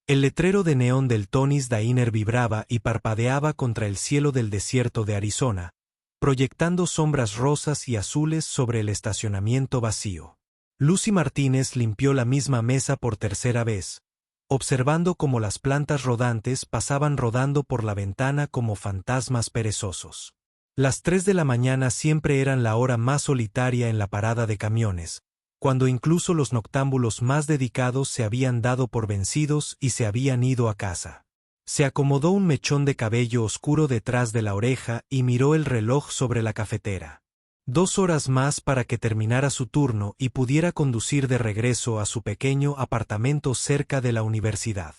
El letrero de neón del Tony's Diner vibraba y parpadeaba contra el cielo del desierto de Arizona, proyectando sombras rosas y azules sobre el estacionamiento vacío. Lucy Martínez limpió la misma mesa por tercera vez, observando cómo las plantas rodantes pasaban rodando por la ventana como fantasmas perezosos. Las 3 de la mañana siempre eran la hora más solitaria en la parada de camiones, cuando incluso los noctámbulos más dedicados se habían dado por vencidos y se habían ido a casa. Se acomodó un mechón de cabello oscuro detrás de la oreja y miró el reloj sobre la cafetera. 2 horas más para que terminara su turno y pudiera conducir de regreso a su pequeño apartamento cerca de la universidad.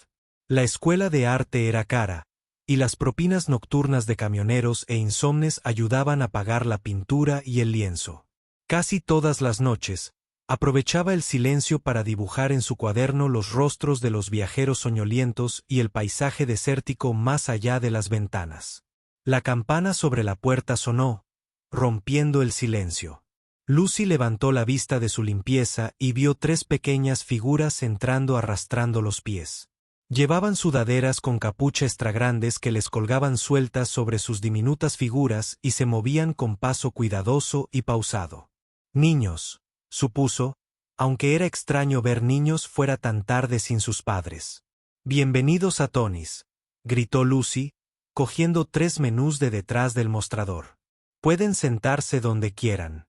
La escuela de arte era cara, y las propinas nocturnas de camioneros e insomnes ayudaban a pagar la pintura y el lienzo. Casi todas las noches, aprovechaba el silencio para dibujar en su cuaderno los rostros de los viajeros soñolientos y el paisaje desértico más allá de las ventanas. La campana sobre la puerta sonó, rompiendo el silencio. Lucy levantó la vista de su limpieza y vio 3 pequeñas figuras entrando arrastrando los pies. Llevaban sudaderas con capucha extragrandes que les colgaban sueltas sobre sus diminutas figuras y se movían con paso cuidadoso y pausado. Niños, supuso, aunque era extraño ver niños fuera tan tarde sin sus padres. Bienvenidos a Tony's, gritó Lucy, cogiendo 3 menús de detrás del mostrador. Pueden sentarse donde quieran.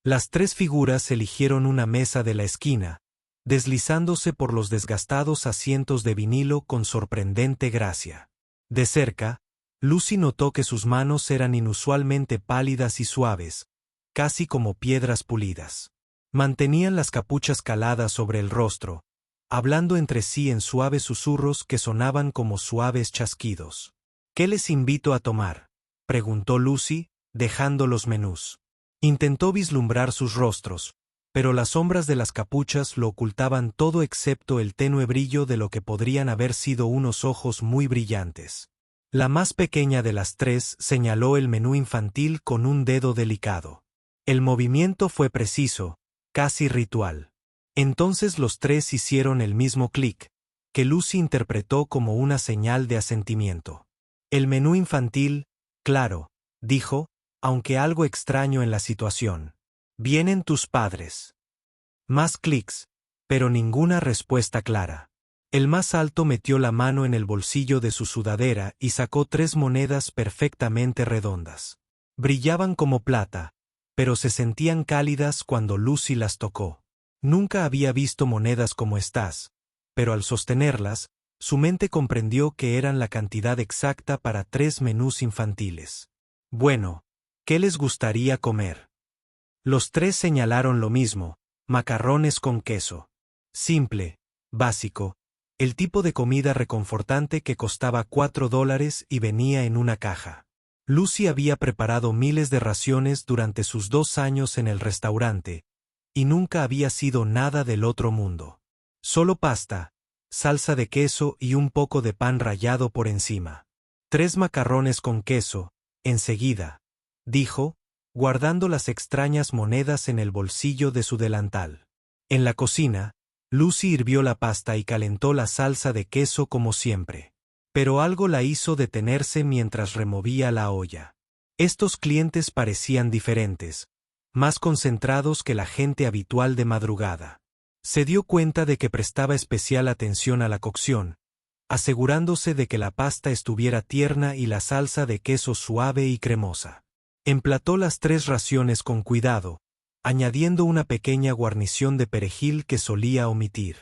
Las 3 figuras eligieron una mesa de la esquina, deslizándose por los desgastados asientos de vinilo con sorprendente gracia. De cerca, Lucy notó que sus manos eran inusualmente pálidas y suaves, casi como piedras pulidas. Mantenían las capuchas caladas sobre el rostro, hablando entre sí en suaves susurros que sonaban como suaves chasquidos. ¿Qué les invito a tomar?, preguntó Lucy, dejando los menús. Intentó vislumbrar sus rostros, pero las sombras de las capuchas lo ocultaban todo excepto el tenue brillo de lo que podrían haber sido unos ojos muy brillantes. La más pequeña de las 3 señaló el menú infantil con un dedo delicado. El movimiento fue preciso, casi ritual. Entonces los 3 hicieron el mismo clic, que Lucy interpretó como una señal de asentimiento. El menú infantil, claro, dijo, aunque algo extraño en la situación. Vienen tus padres. Más clics, pero ninguna respuesta clara. El más alto metió la mano en el bolsillo de su sudadera y sacó 3 monedas perfectamente redondas. Brillaban como plata, pero se sentían cálidas cuando Lucy las tocó. Nunca había visto monedas como estas, pero al sostenerlas, su mente comprendió que eran la cantidad exacta para 3 menús infantiles. Bueno, ¿qué les gustaría comer? Los 3 señalaron lo mismo, macarrones con queso. Simple, básico, el tipo de comida reconfortante que costaba $4 y venía en una caja. Lucy había preparado miles de raciones durante sus 2 años en el restaurante, y nunca había sido nada del otro mundo. Solo pasta, salsa de queso y un poco de pan rallado por encima. 3 macarrones con queso, enseguida, dijo, guardando las extrañas monedas en el bolsillo de su delantal. En la cocina, Lucy hirvió la pasta y calentó la salsa de queso como siempre. Pero algo la hizo detenerse mientras removía la olla. Estos clientes parecían diferentes, más concentrados que la gente habitual de madrugada. Se dio cuenta de que prestaba especial atención a la cocción, asegurándose de que la pasta estuviera tierna y la salsa de queso suave y cremosa. Emplató las 3 raciones con cuidado, añadiendo una pequeña guarnición de perejil que solía omitir.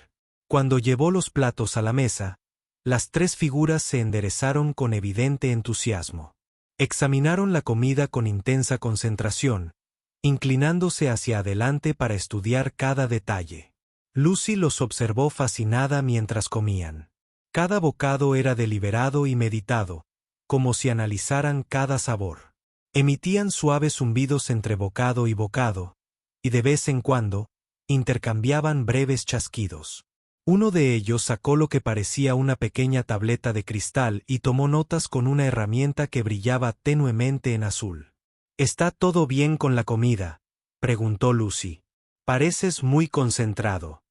Cuando llevó los platos a la mesa, las 3 figuras se enderezaron con evidente entusiasmo. Examinaron la comida con intensa concentración, inclinándose hacia adelante para estudiar cada detalle. Lucy los observó fascinada mientras comían. Cada bocado era deliberado y meditado, como si analizaran cada sabor. Emitían suaves zumbidos entre bocado y bocado, y de vez en cuando, intercambiaban breves chasquidos. Uno de ellos sacó lo que parecía una pequeña tableta de cristal y tomó notas con una herramienta que brillaba tenuemente en azul. ¿Está todo bien con la comida?, preguntó Lucy. Pareces muy concentrado.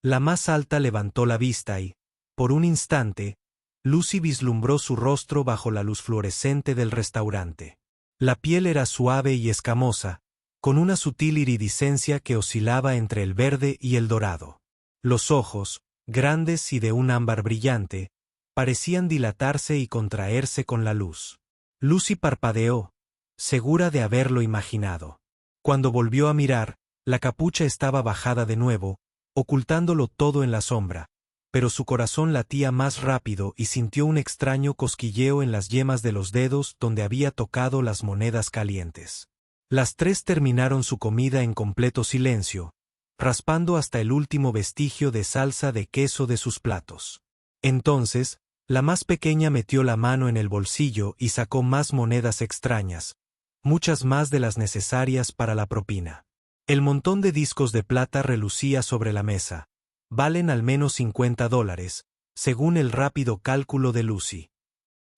La más alta levantó la vista y, Por un instante, Lucy vislumbró su rostro bajo la luz fluorescente del restaurante. La piel era suave y escamosa, con una sutil iridiscencia que oscilaba entre el verde y el dorado. Los ojos, grandes y de un ámbar brillante, parecían dilatarse y contraerse con la luz. Lucy parpadeó, segura de haberlo imaginado. Cuando volvió a mirar, la capucha estaba bajada de nuevo, ocultándolo todo en la sombra, pero su corazón latía más rápido y sintió un extraño cosquilleo en las yemas de los dedos donde había tocado las monedas calientes. Las tres terminaron su comida en completo silencio, raspando hasta el último vestigio de salsa de queso de sus platos. Entonces, la más pequeña metió la mano en el bolsillo y sacó más monedas extrañas, muchas más de las necesarias para la propina. El montón de discos de plata relucía sobre la mesa. Valen al menos $50, según el rápido cálculo de Lucy.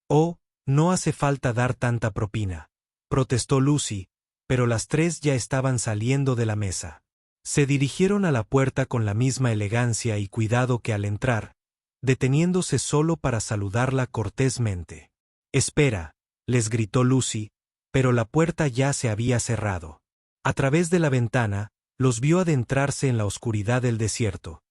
Oh, no hace falta dar tanta propina, protestó Lucy, pero las tres ya estaban saliendo de la mesa. Se dirigieron a la puerta con la misma elegancia y cuidado que al entrar, deteniéndose solo para saludarla cortésmente. «Espera», les gritó Lucy, pero la puerta ya se había cerrado. A través de la ventana, los vio adentrarse en la oscuridad del desierto.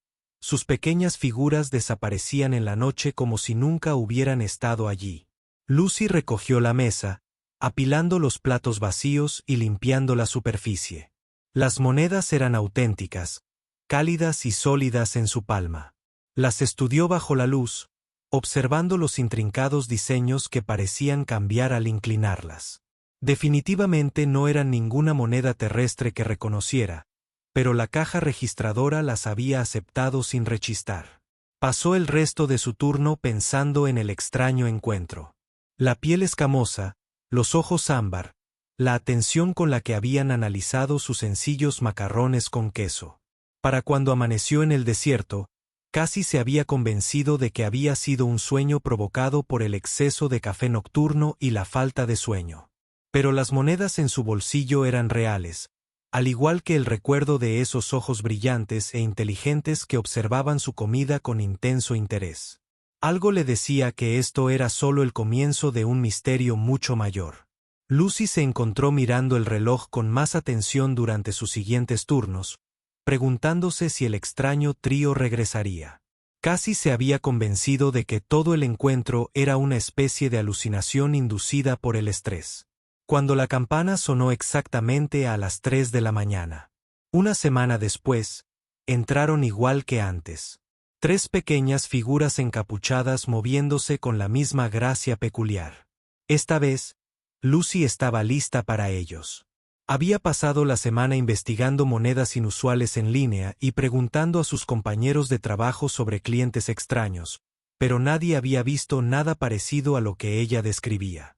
Sus pequeñas figuras desaparecían en la noche como si nunca hubieran estado allí. Lucy recogió la mesa, apilando los platos vacíos y limpiando la superficie. Las monedas eran auténticas, cálidas y sólidas en su palma. Las estudió bajo la luz, observando los intrincados diseños que parecían cambiar al inclinarlas. Definitivamente no eran ninguna moneda terrestre que reconociera, pero la caja registradora las había aceptado sin rechistar. Pasó el resto de su turno pensando en el extraño encuentro. La piel escamosa, los ojos ámbar, la atención con la que habían analizado sus sencillos macarrones con queso. Para cuando amaneció en el desierto, casi se había convencido de que había sido un sueño provocado por el exceso de café nocturno y la falta de sueño. Pero las monedas en su bolsillo eran reales, al igual que el recuerdo de esos ojos brillantes e inteligentes que observaban su comida con intenso interés. Algo le decía que esto era solo el comienzo de un misterio mucho mayor. Lucy se encontró mirando el reloj con más atención durante sus siguientes turnos, preguntándose si el extraño trío regresaría. Casi se había convencido de que todo el encuentro era una especie de alucinación inducida por el estrés. Cuando la campana sonó exactamente a las 3 de la mañana. Una semana después, entraron igual que antes. Tres pequeñas figuras encapuchadas moviéndose con la misma gracia peculiar. Esta vez, Lucy estaba lista para ellos. Había pasado la semana investigando monedas inusuales en línea y preguntando a sus compañeros de trabajo sobre clientes extraños, pero nadie había visto nada parecido a lo que ella describía.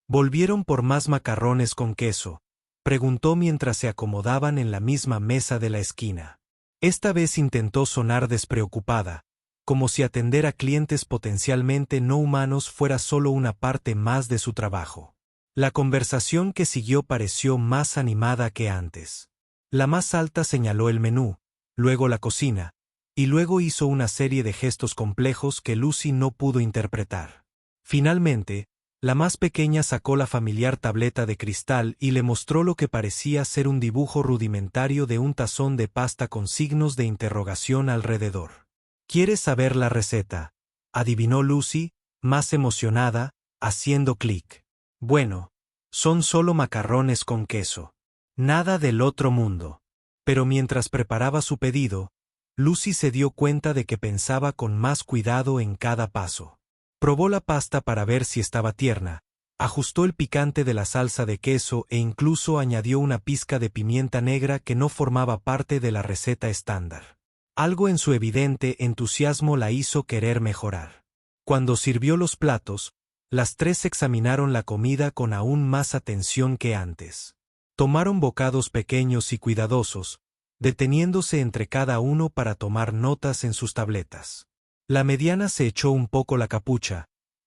¿Volvieron por más macarrones con queso?, preguntó mientras se acomodaban en la misma mesa de la esquina. Esta vez intentó sonar despreocupada, como si atender a clientes potencialmente no humanos fuera solo una parte más de su trabajo. La conversación que siguió pareció más animada que antes. La más alta señaló el menú, luego la cocina, y luego hizo una serie de gestos complejos que Lucy no pudo interpretar. Finalmente, la más pequeña sacó la familiar tableta de cristal y le mostró lo que parecía ser un dibujo rudimentario de un tazón de pasta con signos de interrogación alrededor. ¿Quieres saber la receta?, adivinó Lucy, más emocionada, haciendo clic. Bueno, son solo macarrones con queso. Nada del otro mundo. Pero mientras preparaba su pedido, Lucy se dio cuenta de que pensaba con más cuidado en cada paso. Probó la pasta para ver si estaba tierna, ajustó el picante de la salsa de queso e incluso añadió una pizca de pimienta negra que no formaba parte de la receta estándar. Algo en su evidente entusiasmo la hizo querer mejorar. Cuando sirvió los platos, las tres examinaron la comida con aún más atención que antes. Tomaron bocados pequeños y cuidadosos, deteniéndose entre cada uno para tomar notas en sus tabletas. La mediana se echó un poco la capucha,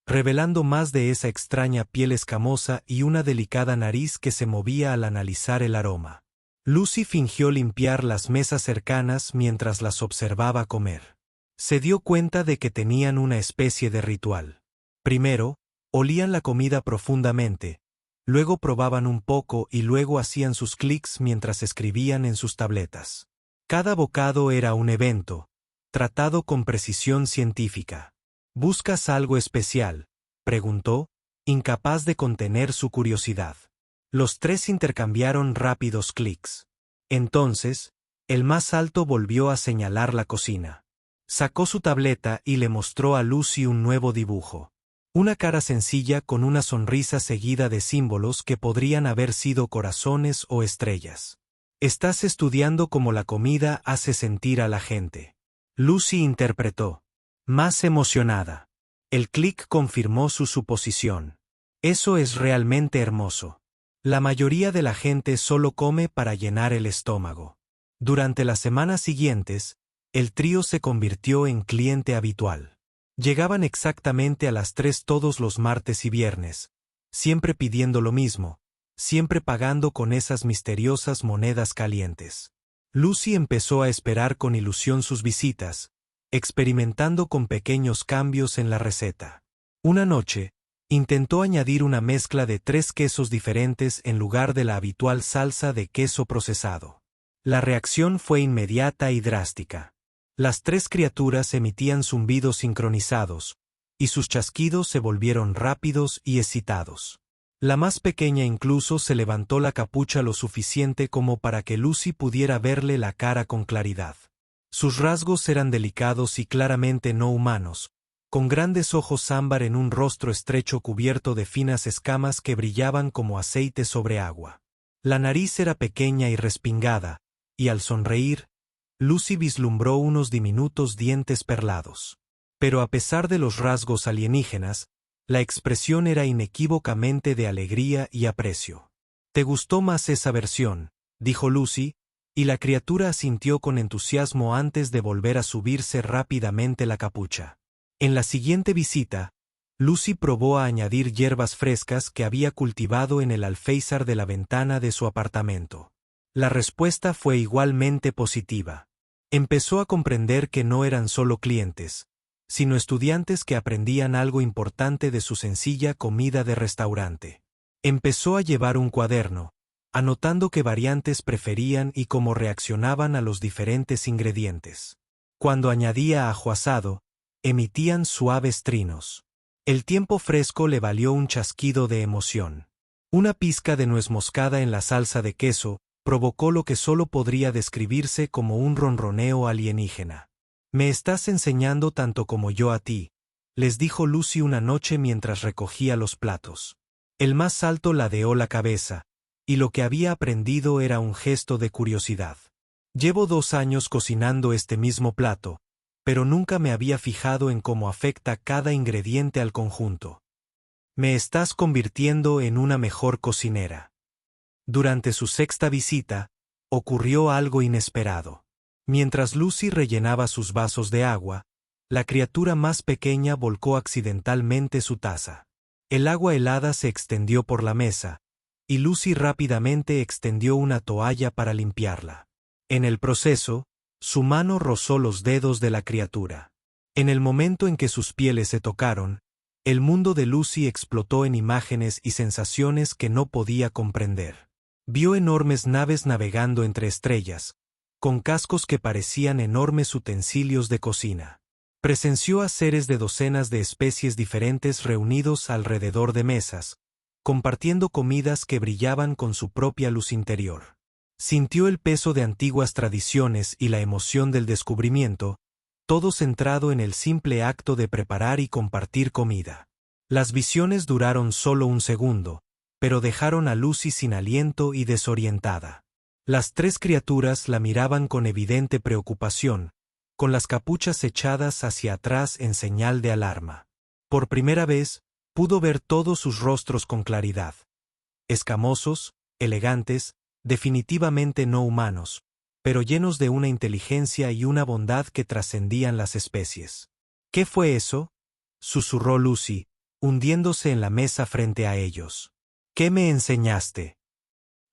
revelando más de esa extraña piel escamosa y una delicada nariz que se movía al analizar el aroma. Lucy fingió limpiar las mesas cercanas mientras las observaba comer. Se dio cuenta de que tenían una especie de ritual. Primero, olían la comida profundamente, luego probaban un poco y luego hacían sus clics mientras escribían en sus tabletas. Cada bocado era un evento, tratado con precisión científica. ¿Buscas algo especial?, preguntó, incapaz de contener su curiosidad. Los tres intercambiaron rápidos clics. Entonces, el más alto volvió a señalar la cocina. Sacó su tableta y le mostró a Lucy un nuevo dibujo. Una cara sencilla con una sonrisa seguida de símbolos que podrían haber sido corazones o estrellas. Estás estudiando cómo la comida hace sentir a la gente. Lucy interpretó, más emocionada. El clic confirmó su suposición. Eso es realmente hermoso. La mayoría de la gente solo come para llenar el estómago. Durante las semanas siguientes, el trío se convirtió en cliente habitual. Llegaban exactamente a las 3 todos los martes y viernes, siempre pidiendo lo mismo, siempre pagando con esas misteriosas monedas calientes. Lucy empezó a esperar con ilusión sus visitas, experimentando con pequeños cambios en la receta. Una noche, intentó añadir una mezcla de 3 quesos diferentes en lugar de la habitual salsa de queso procesado. La reacción fue inmediata y drástica. Las 3 criaturas emitían zumbidos sincronizados, y sus chasquidos se volvieron rápidos y excitados. La más pequeña incluso se levantó la capucha lo suficiente como para que Lucy pudiera verle la cara con claridad. Sus rasgos eran delicados y claramente no humanos, con grandes ojos ámbar en un rostro estrecho cubierto de finas escamas que brillaban como aceite sobre agua. La nariz era pequeña y respingada, y al sonreír, Lucy vislumbró unos diminutos dientes perlados. Pero a pesar de los rasgos alienígenas, la expresión era inequívocamente de alegría y aprecio. «¿Te gustó más esa versión?», dijo Lucy, y la criatura asintió con entusiasmo antes de volver a subirse rápidamente la capucha. En la siguiente visita, Lucy probó a añadir hierbas frescas que había cultivado en el alféizar de la ventana de su apartamento. La respuesta fue igualmente positiva. Empezó a comprender que no eran solo clientes, sino estudiantes que aprendían algo importante de su sencilla comida de restaurante. Empezó a llevar un cuaderno, anotando qué variantes preferían y cómo reaccionaban a los diferentes ingredientes. Cuando añadía ajo asado, emitían suaves trinos. El tiempo fresco le valió un chasquido de emoción. Una pizca de nuez moscada en la salsa de queso provocó lo que solo podría describirse como un ronroneo alienígena. «Me estás enseñando tanto como yo a ti», les dijo Lucy una noche mientras recogía los platos. El más alto ladeó la cabeza, y lo que había aprendido era un gesto de curiosidad. «Llevo 2 años cocinando este mismo plato, pero nunca me había fijado en cómo afecta cada ingrediente al conjunto. Me estás convirtiendo en una mejor cocinera». Durante su 6ª visita, ocurrió algo inesperado. Mientras Lucy rellenaba sus vasos de agua, la criatura más pequeña volcó accidentalmente su taza. El agua helada se extendió por la mesa, y Lucy rápidamente extendió una toalla para limpiarla. En el proceso, su mano rozó los dedos de la criatura. En el momento en que sus pieles se tocaron, el mundo de Lucy explotó en imágenes y sensaciones que no podía comprender. Vio enormes naves navegando entre estrellas, con cascos que parecían enormes utensilios de cocina. Presenció a seres de docenas de especies diferentes reunidos alrededor de mesas, compartiendo comidas que brillaban con su propia luz interior. Sintió el peso de antiguas tradiciones y la emoción del descubrimiento, todo centrado en el simple acto de preparar y compartir comida. Las visiones duraron solo un segundo, pero dejaron a Lucy sin aliento y desorientada. Las 3 criaturas la miraban con evidente preocupación, con las capuchas echadas hacia atrás en señal de alarma. Por primera vez, pudo ver todos sus rostros con claridad. Escamosos, elegantes, definitivamente no humanos, pero llenos de una inteligencia y una bondad que trascendían las especies. «¿Qué fue eso?», susurró Lucy, hundiéndose en la mesa frente a ellos. «¿Qué me enseñaste?».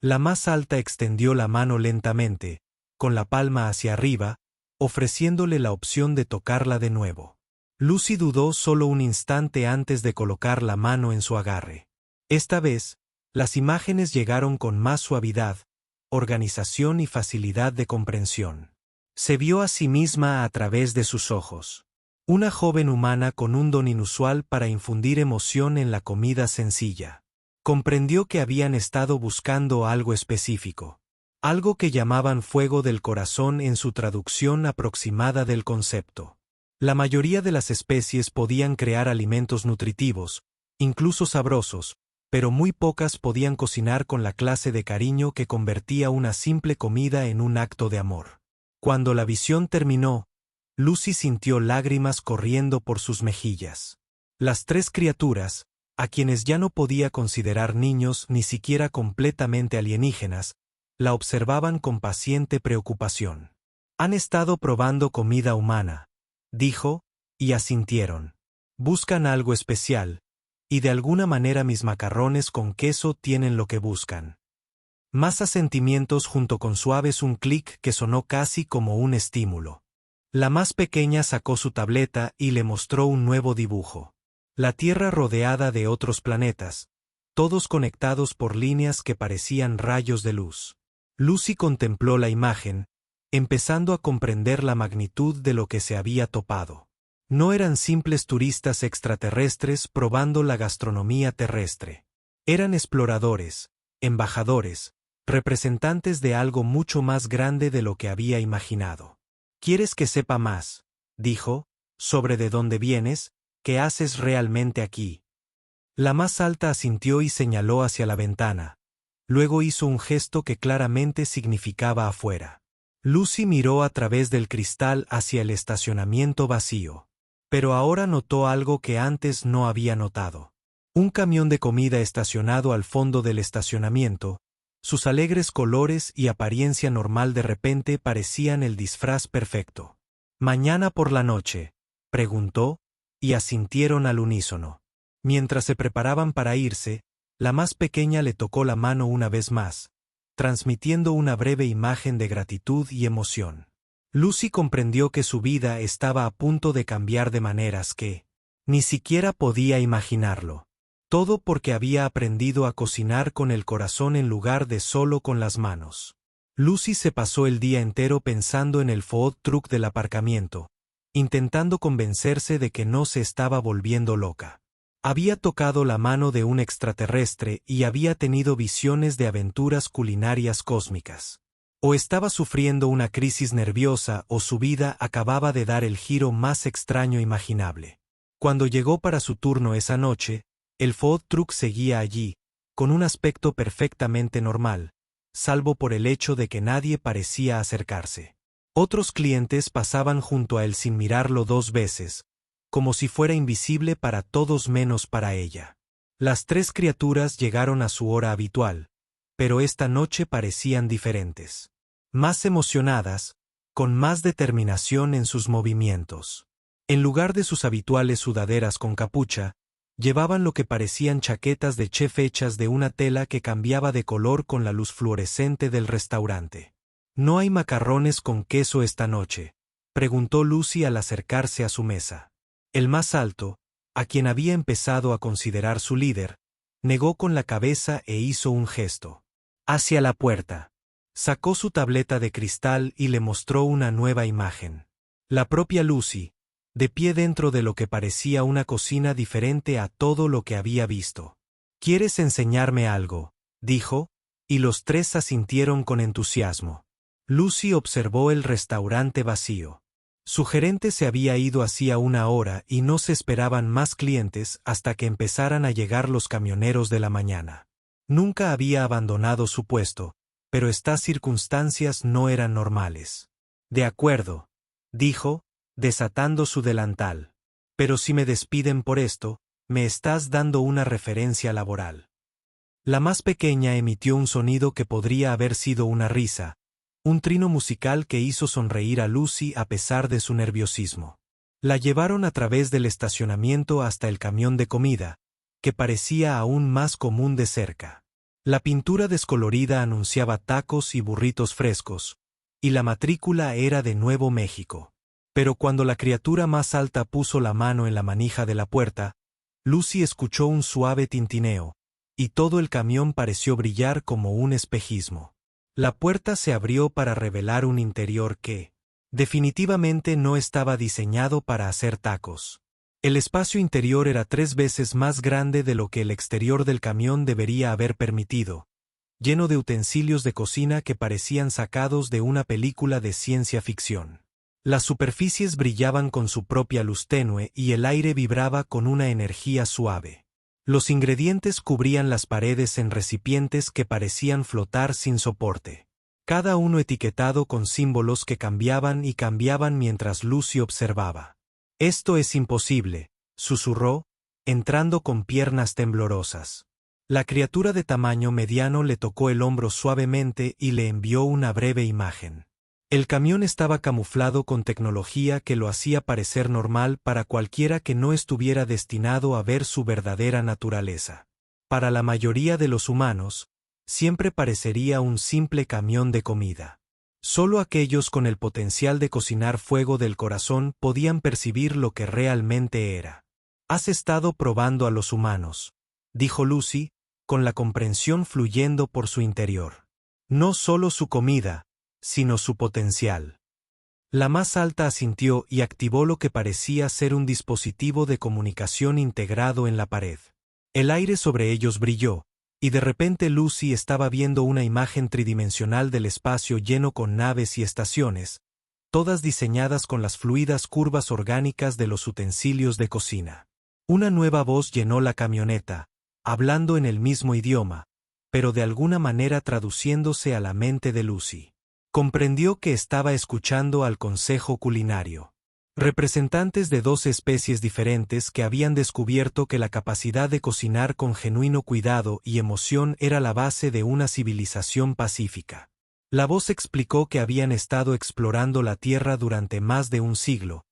La más alta extendió la mano lentamente, con la palma hacia arriba, ofreciéndole la opción de tocarla de nuevo. Lucy dudó solo un instante antes de colocar la mano en su agarre. Esta vez, las imágenes llegaron con más suavidad, organización y facilidad de comprensión. Se vio a sí misma a través de sus ojos. Una joven humana con un don inusual para infundir emoción en la comida sencilla. Comprendió que habían estado buscando algo específico. Algo que llamaban fuego del corazón en su traducción aproximada del concepto. La mayoría de las especies podían crear alimentos nutritivos, incluso sabrosos, pero muy pocas podían cocinar con la clase de cariño que convertía una simple comida en un acto de amor. Cuando la visión terminó, Lucy sintió lágrimas corriendo por sus mejillas. Las tres criaturas, a quienes ya no podía considerar niños ni siquiera completamente alienígenas, la observaban con paciente preocupación. Han estado probando comida humana, dijo, y asintieron. Buscan algo especial, y de alguna manera mis macarrones con queso tienen lo que buscan. Más asentimientos junto con suaves un clic que sonó casi como un estímulo. La más pequeña sacó su tableta y le mostró un nuevo dibujo. La Tierra rodeada de otros planetas, todos conectados por líneas que parecían rayos de luz. Lucy contempló la imagen, empezando a comprender la magnitud de lo que se había topado. No eran simples turistas extraterrestres probando la gastronomía terrestre. Eran exploradores, embajadores, representantes de algo mucho más grande de lo que había imaginado. ¿Quieres que sepa más?, dijo, sobre de dónde vienes, qué haces realmente aquí. La más alta asintió y señaló hacia la ventana. Luego hizo un gesto que claramente significaba afuera. Lucy miró a través del cristal hacia el estacionamiento vacío. Pero ahora notó algo que antes no había notado. Un camión de comida estacionado al fondo del estacionamiento, sus alegres colores y apariencia normal de repente parecían el disfraz perfecto. «¿Mañana por la noche?», preguntó, y asintieron al unísono. Mientras se preparaban para irse, la más pequeña le tocó la mano una vez más, transmitiendo una breve imagen de gratitud y emoción. Lucy comprendió que su vida estaba a punto de cambiar de maneras que ni siquiera podía imaginarlo. Todo porque había aprendido a cocinar con el corazón en lugar de solo con las manos. Lucy se pasó el día entero pensando en el food truck del aparcamiento, intentando convencerse de que no se estaba volviendo loca. Había tocado la mano de un extraterrestre y había tenido visiones de aventuras culinarias cósmicas. O estaba sufriendo una crisis nerviosa o su vida acababa de dar el giro más extraño imaginable. Cuando llegó para su turno esa noche, el food truck seguía allí, con un aspecto perfectamente normal, salvo por el hecho de que nadie parecía acercarse. Otros clientes pasaban junto a él sin mirarlo dos veces, como si fuera invisible para todos menos para ella. Las tres criaturas llegaron a su hora habitual, pero esta noche parecían diferentes. Más emocionadas, con más determinación en sus movimientos. En lugar de sus habituales sudaderas con capucha, llevaban lo que parecían chaquetas de chef hechas de una tela que cambiaba de color con la luz fluorescente del restaurante. «¿No hay macarrones con queso esta noche?», preguntó Lucy al acercarse a su mesa. El más alto, a quien había empezado a considerar su líder, negó con la cabeza e hizo un gesto. Hacia la puerta. Sacó su tableta de cristal y le mostró una nueva imagen. La propia Lucy, de pie dentro de lo que parecía una cocina diferente a todo lo que había visto. «¿Quieres enseñarme algo?», dijo, y los tres asintieron con entusiasmo. Lucy observó el restaurante vacío. Su gerente se había ido hacía una hora y no se esperaban más clientes hasta que empezaran a llegar los camioneros de la mañana. Nunca había abandonado su puesto, pero estas circunstancias no eran normales. «De acuerdo», dijo, desatando su delantal. «Pero si me despiden por esto, me estás dando una referencia laboral». La más pequeña emitió un sonido que podría haber sido una risa, un trino musical que hizo sonreír a Lucy a pesar de su nerviosismo. La llevaron a través del estacionamiento hasta el camión de comida, que parecía aún más común de cerca. La pintura descolorida anunciaba tacos y burritos frescos, y la matrícula era de Nuevo México. Pero cuando la criatura más alta puso la mano en la manija de la puerta, Lucy escuchó un suave tintineo, y todo el camión pareció brillar como un espejismo. La puerta se abrió para revelar un interior que, definitivamente, no estaba diseñado para hacer tacos. El espacio interior era 3 veces más grande de lo que el exterior del camión debería haber permitido, lleno de utensilios de cocina que parecían sacados de una película de ciencia ficción. Las superficies brillaban con su propia luz tenue y el aire vibraba con una energía suave. Los ingredientes cubrían las paredes en recipientes que parecían flotar sin soporte, cada uno etiquetado con símbolos que cambiaban y cambiaban mientras Lucy observaba. «Esto es imposible», susurró, entrando con piernas temblorosas. La criatura de tamaño mediano le tocó el hombro suavemente y le envió una breve imagen. El camión estaba camuflado con tecnología que lo hacía parecer normal para cualquiera que no estuviera destinado a ver su verdadera naturaleza. Para la mayoría de los humanos, siempre parecería un simple camión de comida. Solo aquellos con el potencial de cocinar fuego del corazón podían percibir lo que realmente era. «Has estado probando a los humanos», dijo Lucy, con la comprensión fluyendo por su interior. «No solo su comida, sino su potencial». La más alta asintió y activó lo que parecía ser un dispositivo de comunicación integrado en la pared. El aire sobre ellos brilló, y de repente Lucy estaba viendo una imagen tridimensional del espacio lleno con naves y estaciones, todas diseñadas con las fluidas curvas orgánicas de los utensilios de cocina. Una nueva voz llenó la camioneta, hablando en el mismo idioma, pero de alguna manera traduciéndose a la mente de Lucy. Comprendió que estaba escuchando al consejo culinario. Representantes de 2 especies diferentes que habían descubierto que la capacidad de cocinar con genuino cuidado y emoción era la base de una civilización pacífica. La voz explicó que habían estado explorando la Tierra durante más de un siglo,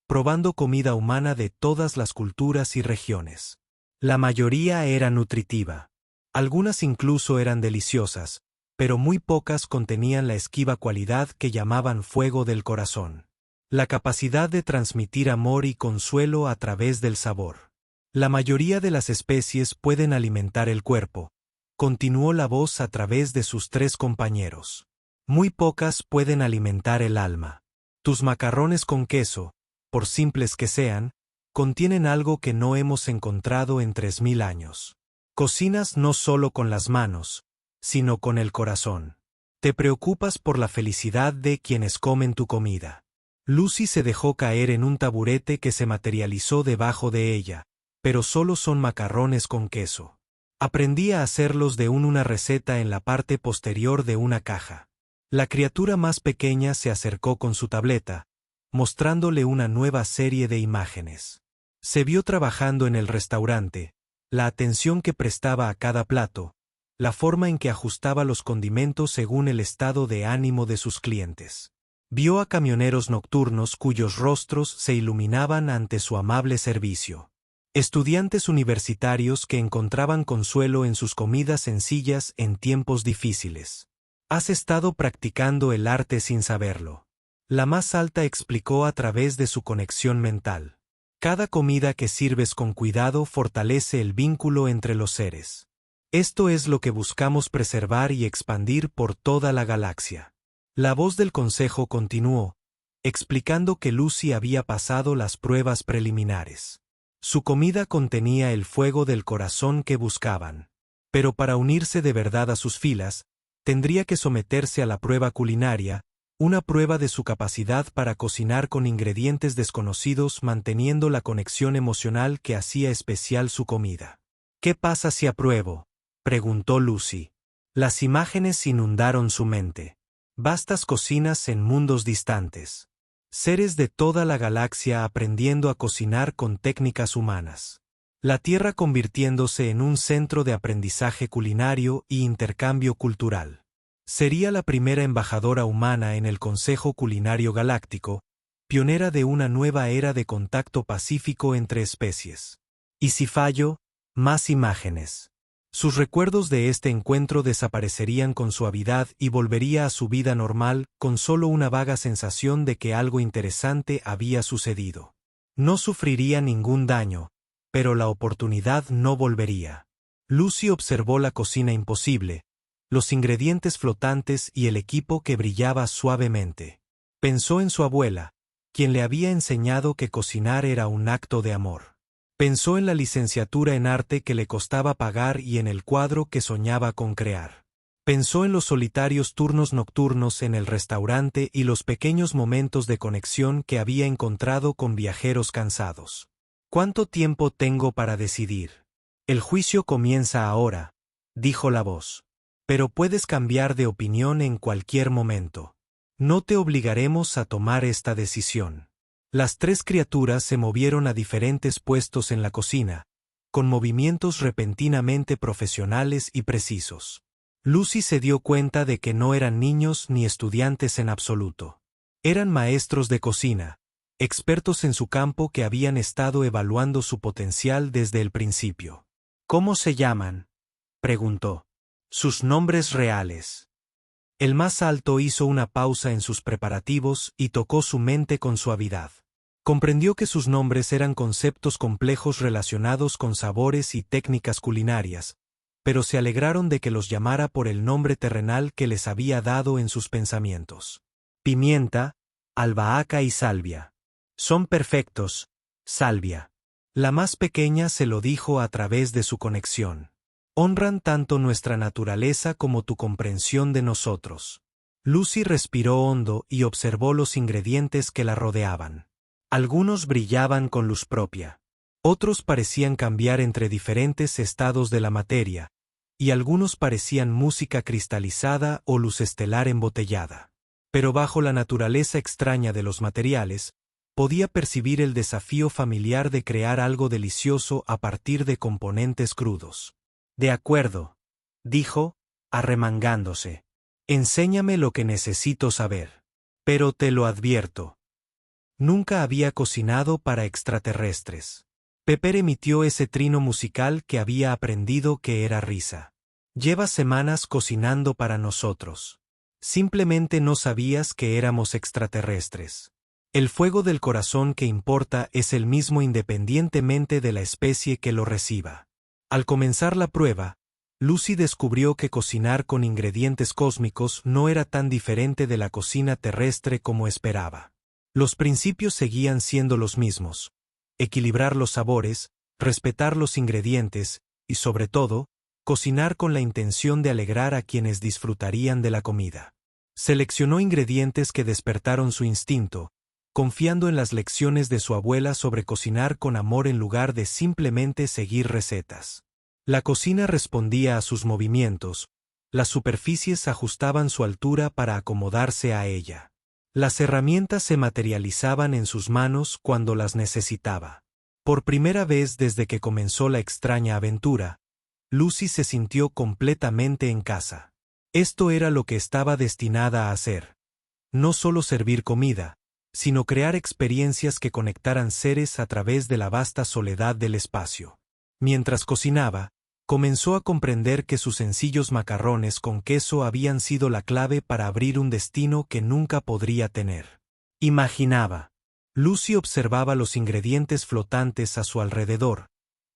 probando comida humana de todas las culturas y regiones. La mayoría era nutritiva. Algunas incluso eran deliciosas, pero muy pocas contenían la esquiva cualidad que llamaban fuego del corazón. La capacidad de transmitir amor y consuelo a través del sabor. La mayoría de las especies pueden alimentar el cuerpo, continuó la voz a través de sus 3 compañeros. Muy pocas pueden alimentar el alma. Tus macarrones con queso, por simples que sean, contienen algo que no hemos encontrado en 3000 años. Cocinas no solo con las manos, sino con el corazón. Te preocupas por la felicidad de quienes comen tu comida. Lucy se dejó caer en un taburete que se materializó debajo de ella, pero solo son macarrones con queso. Aprendí a hacerlos de una receta en la parte posterior de una caja. La criatura más pequeña se acercó con su tableta, mostrándole una nueva serie de imágenes. Se vio trabajando en el restaurante, la atención que prestaba a cada plato, la forma en que ajustaba los condimentos según el estado de ánimo de sus clientes. Vio a camioneros nocturnos cuyos rostros se iluminaban ante su amable servicio. Estudiantes universitarios que encontraban consuelo en sus comidas sencillas en tiempos difíciles. Has estado practicando el arte sin saberlo. La más alta explicó a través de su conexión mental. Cada comida que sirves con cuidado fortalece el vínculo entre los seres. Esto es lo que buscamos preservar y expandir por toda la galaxia. La voz del consejo continuó, explicando que Lucy había pasado las pruebas preliminares. Su comida contenía el fuego del corazón que buscaban. Pero para unirse de verdad a sus filas, tendría que someterse a la prueba culinaria, una prueba de su capacidad para cocinar con ingredientes desconocidos manteniendo la conexión emocional que hacía especial su comida. «¿Qué pasa si apruebo?», preguntó Lucy. Las imágenes inundaron su mente. Vastas cocinas en mundos distantes. Seres de toda la galaxia aprendiendo a cocinar con técnicas humanas. La Tierra convirtiéndose en un centro de aprendizaje culinario y intercambio cultural. Sería la primera embajadora humana en el Consejo Culinario Galáctico, pionera de una nueva era de contacto pacífico entre especies. Y si fallo, más imágenes. Sus recuerdos de este encuentro desaparecerían con suavidad y volvería a su vida normal con solo una vaga sensación de que algo interesante había sucedido. No sufriría ningún daño, pero la oportunidad no volvería. Lucy observó la cocina imposible, los ingredientes flotantes y el equipo que brillaba suavemente. Pensó en su abuela, quien le había enseñado que cocinar era un acto de amor. Pensó en la licenciatura en arte que le costaba pagar y en el cuadro que soñaba con crear. Pensó en los solitarios turnos nocturnos en el restaurante y los pequeños momentos de conexión que había encontrado con viajeros cansados. ¿Cuánto tiempo tengo para decidir? El juicio comienza ahora, dijo la voz. Pero puedes cambiar de opinión en cualquier momento. No te obligaremos a tomar esta decisión. Las tres criaturas se movieron a diferentes puestos en la cocina, con movimientos repentinamente profesionales y precisos. Lucy se dio cuenta de que no eran niños ni estudiantes en absoluto. Eran maestros de cocina, expertos en su campo que habían estado evaluando su potencial desde el principio. ¿Cómo se llaman?, preguntó. Sus nombres reales. El más alto hizo una pausa en sus preparativos y tocó su mente con suavidad. Comprendió que sus nombres eran conceptos complejos relacionados con sabores y técnicas culinarias, pero se alegraron de que los llamara por el nombre terrenal que les había dado en sus pensamientos. Pimienta, albahaca y salvia. Son perfectos, Salvia. La más pequeña se lo dijo a través de su conexión. Honran tanto nuestra naturaleza como tu comprensión de nosotros. Lucy respiró hondo y observó los ingredientes que la rodeaban. Algunos brillaban con luz propia. Otros parecían cambiar entre diferentes estados de la materia, y algunos parecían música cristalizada o luz estelar embotellada. Pero bajo la naturaleza extraña de los materiales, podía percibir el desafío familiar de crear algo delicioso a partir de componentes crudos. De acuerdo, dijo, arremangándose. Enséñame lo que necesito saber. Pero te lo advierto. Nunca había cocinado para extraterrestres. Pepper emitió ese trino musical que había aprendido que era risa. Llevas semanas cocinando para nosotros. Simplemente no sabías que éramos extraterrestres. El fuego del corazón que importa es el mismo independientemente de la especie que lo reciba. Al comenzar la prueba, Lucy descubrió que cocinar con ingredientes cósmicos no era tan diferente de la cocina terrestre como esperaba. Los principios seguían siendo los mismos: equilibrar los sabores, respetar los ingredientes y, sobre todo, cocinar con la intención de alegrar a quienes disfrutarían de la comida. Seleccionó ingredientes que despertaron su instinto, confiando en las lecciones de su abuela sobre cocinar con amor en lugar de simplemente seguir recetas. La cocina respondía a sus movimientos, las superficies ajustaban su altura para acomodarse a ella. Las herramientas se materializaban en sus manos cuando las necesitaba. Por primera vez desde que comenzó la extraña aventura, Lucy se sintió completamente en casa. Esto era lo que estaba destinada a hacer. No solo servir comida, sino crear experiencias que conectaran seres a través de la vasta soledad del espacio. Mientras cocinaba, comenzó a comprender que sus sencillos macarrones con queso habían sido la clave para abrir un destino que nunca podría tener. Imaginaba. Lucy observaba los ingredientes flotantes a su alrededor,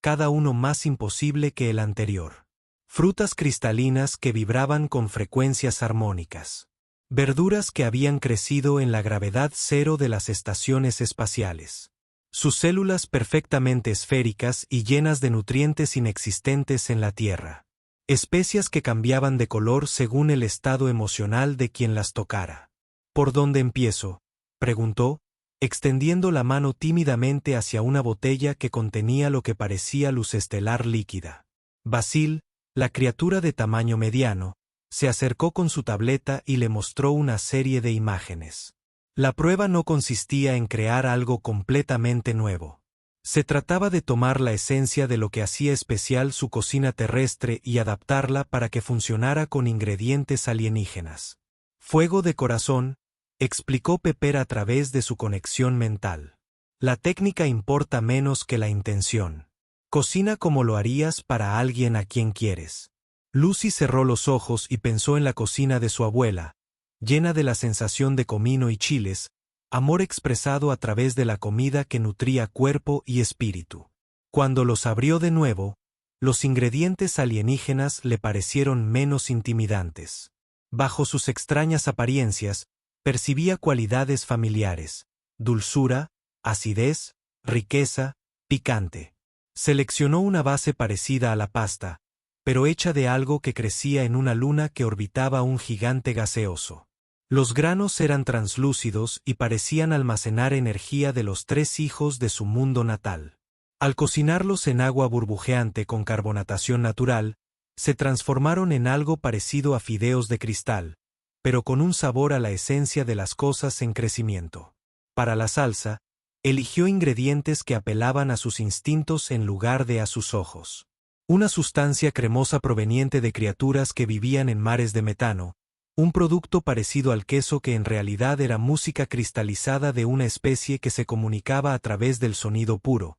cada uno más imposible que el anterior. Frutas cristalinas que vibraban con frecuencias armónicas. Verduras que habían crecido en la gravedad cero de las estaciones espaciales. Sus células perfectamente esféricas y llenas de nutrientes inexistentes en la Tierra. Especias que cambiaban de color según el estado emocional de quien las tocara. ¿Por dónde empiezo?, preguntó, extendiendo la mano tímidamente hacia una botella que contenía lo que parecía luz estelar líquida. Basil, la criatura de tamaño mediano, se acercó con su tableta y le mostró una serie de imágenes. La prueba no consistía en crear algo completamente nuevo. Se trataba de tomar la esencia de lo que hacía especial su cocina terrestre y adaptarla para que funcionara con ingredientes alienígenas. Fuego de corazón, explicó Pepper a través de su conexión mental. La técnica importa menos que la intención. Cocina como lo harías para alguien a quien quieres. Lucy cerró los ojos y pensó en la cocina de su abuela, llena de la sensación de comino y chiles, amor expresado a través de la comida que nutría cuerpo y espíritu. Cuando los abrió de nuevo, los ingredientes alienígenas le parecieron menos intimidantes. Bajo sus extrañas apariencias, percibía cualidades familiares: dulzura, acidez, riqueza, picante. Seleccionó una base parecida a la pasta, pero hecha de algo que crecía en una luna que orbitaba un gigante gaseoso. Los granos eran translúcidos y parecían almacenar energía de los 3 hijos de su mundo natal. Al cocinarlos en agua burbujeante con carbonatación natural, se transformaron en algo parecido a fideos de cristal, pero con un sabor a la esencia de las cosas en crecimiento. Para la salsa, eligió ingredientes que apelaban a sus instintos en lugar de a sus ojos. Una sustancia cremosa proveniente de criaturas que vivían en mares de metano, un producto parecido al queso que en realidad era música cristalizada de una especie que se comunicaba a través del sonido puro,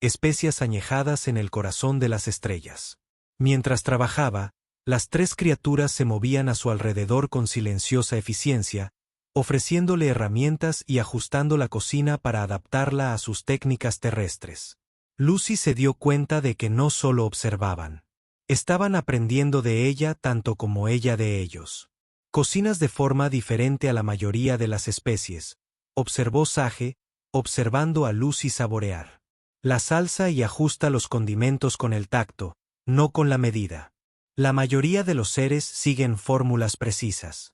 especias añejadas en el corazón de las estrellas. Mientras trabajaba, las 3 criaturas se movían a su alrededor con silenciosa eficiencia, ofreciéndole herramientas y ajustando la cocina para adaptarla a sus técnicas terrestres. Lucy se dio cuenta de que no solo observaban. Estaban aprendiendo de ella tanto como ella de ellos. Cocinas de forma diferente a la mayoría de las especies, observó Sage, observando a Lucy saborear. La salsa y ajusta los condimentos con el tacto, no con la medida. La mayoría de los seres siguen fórmulas precisas.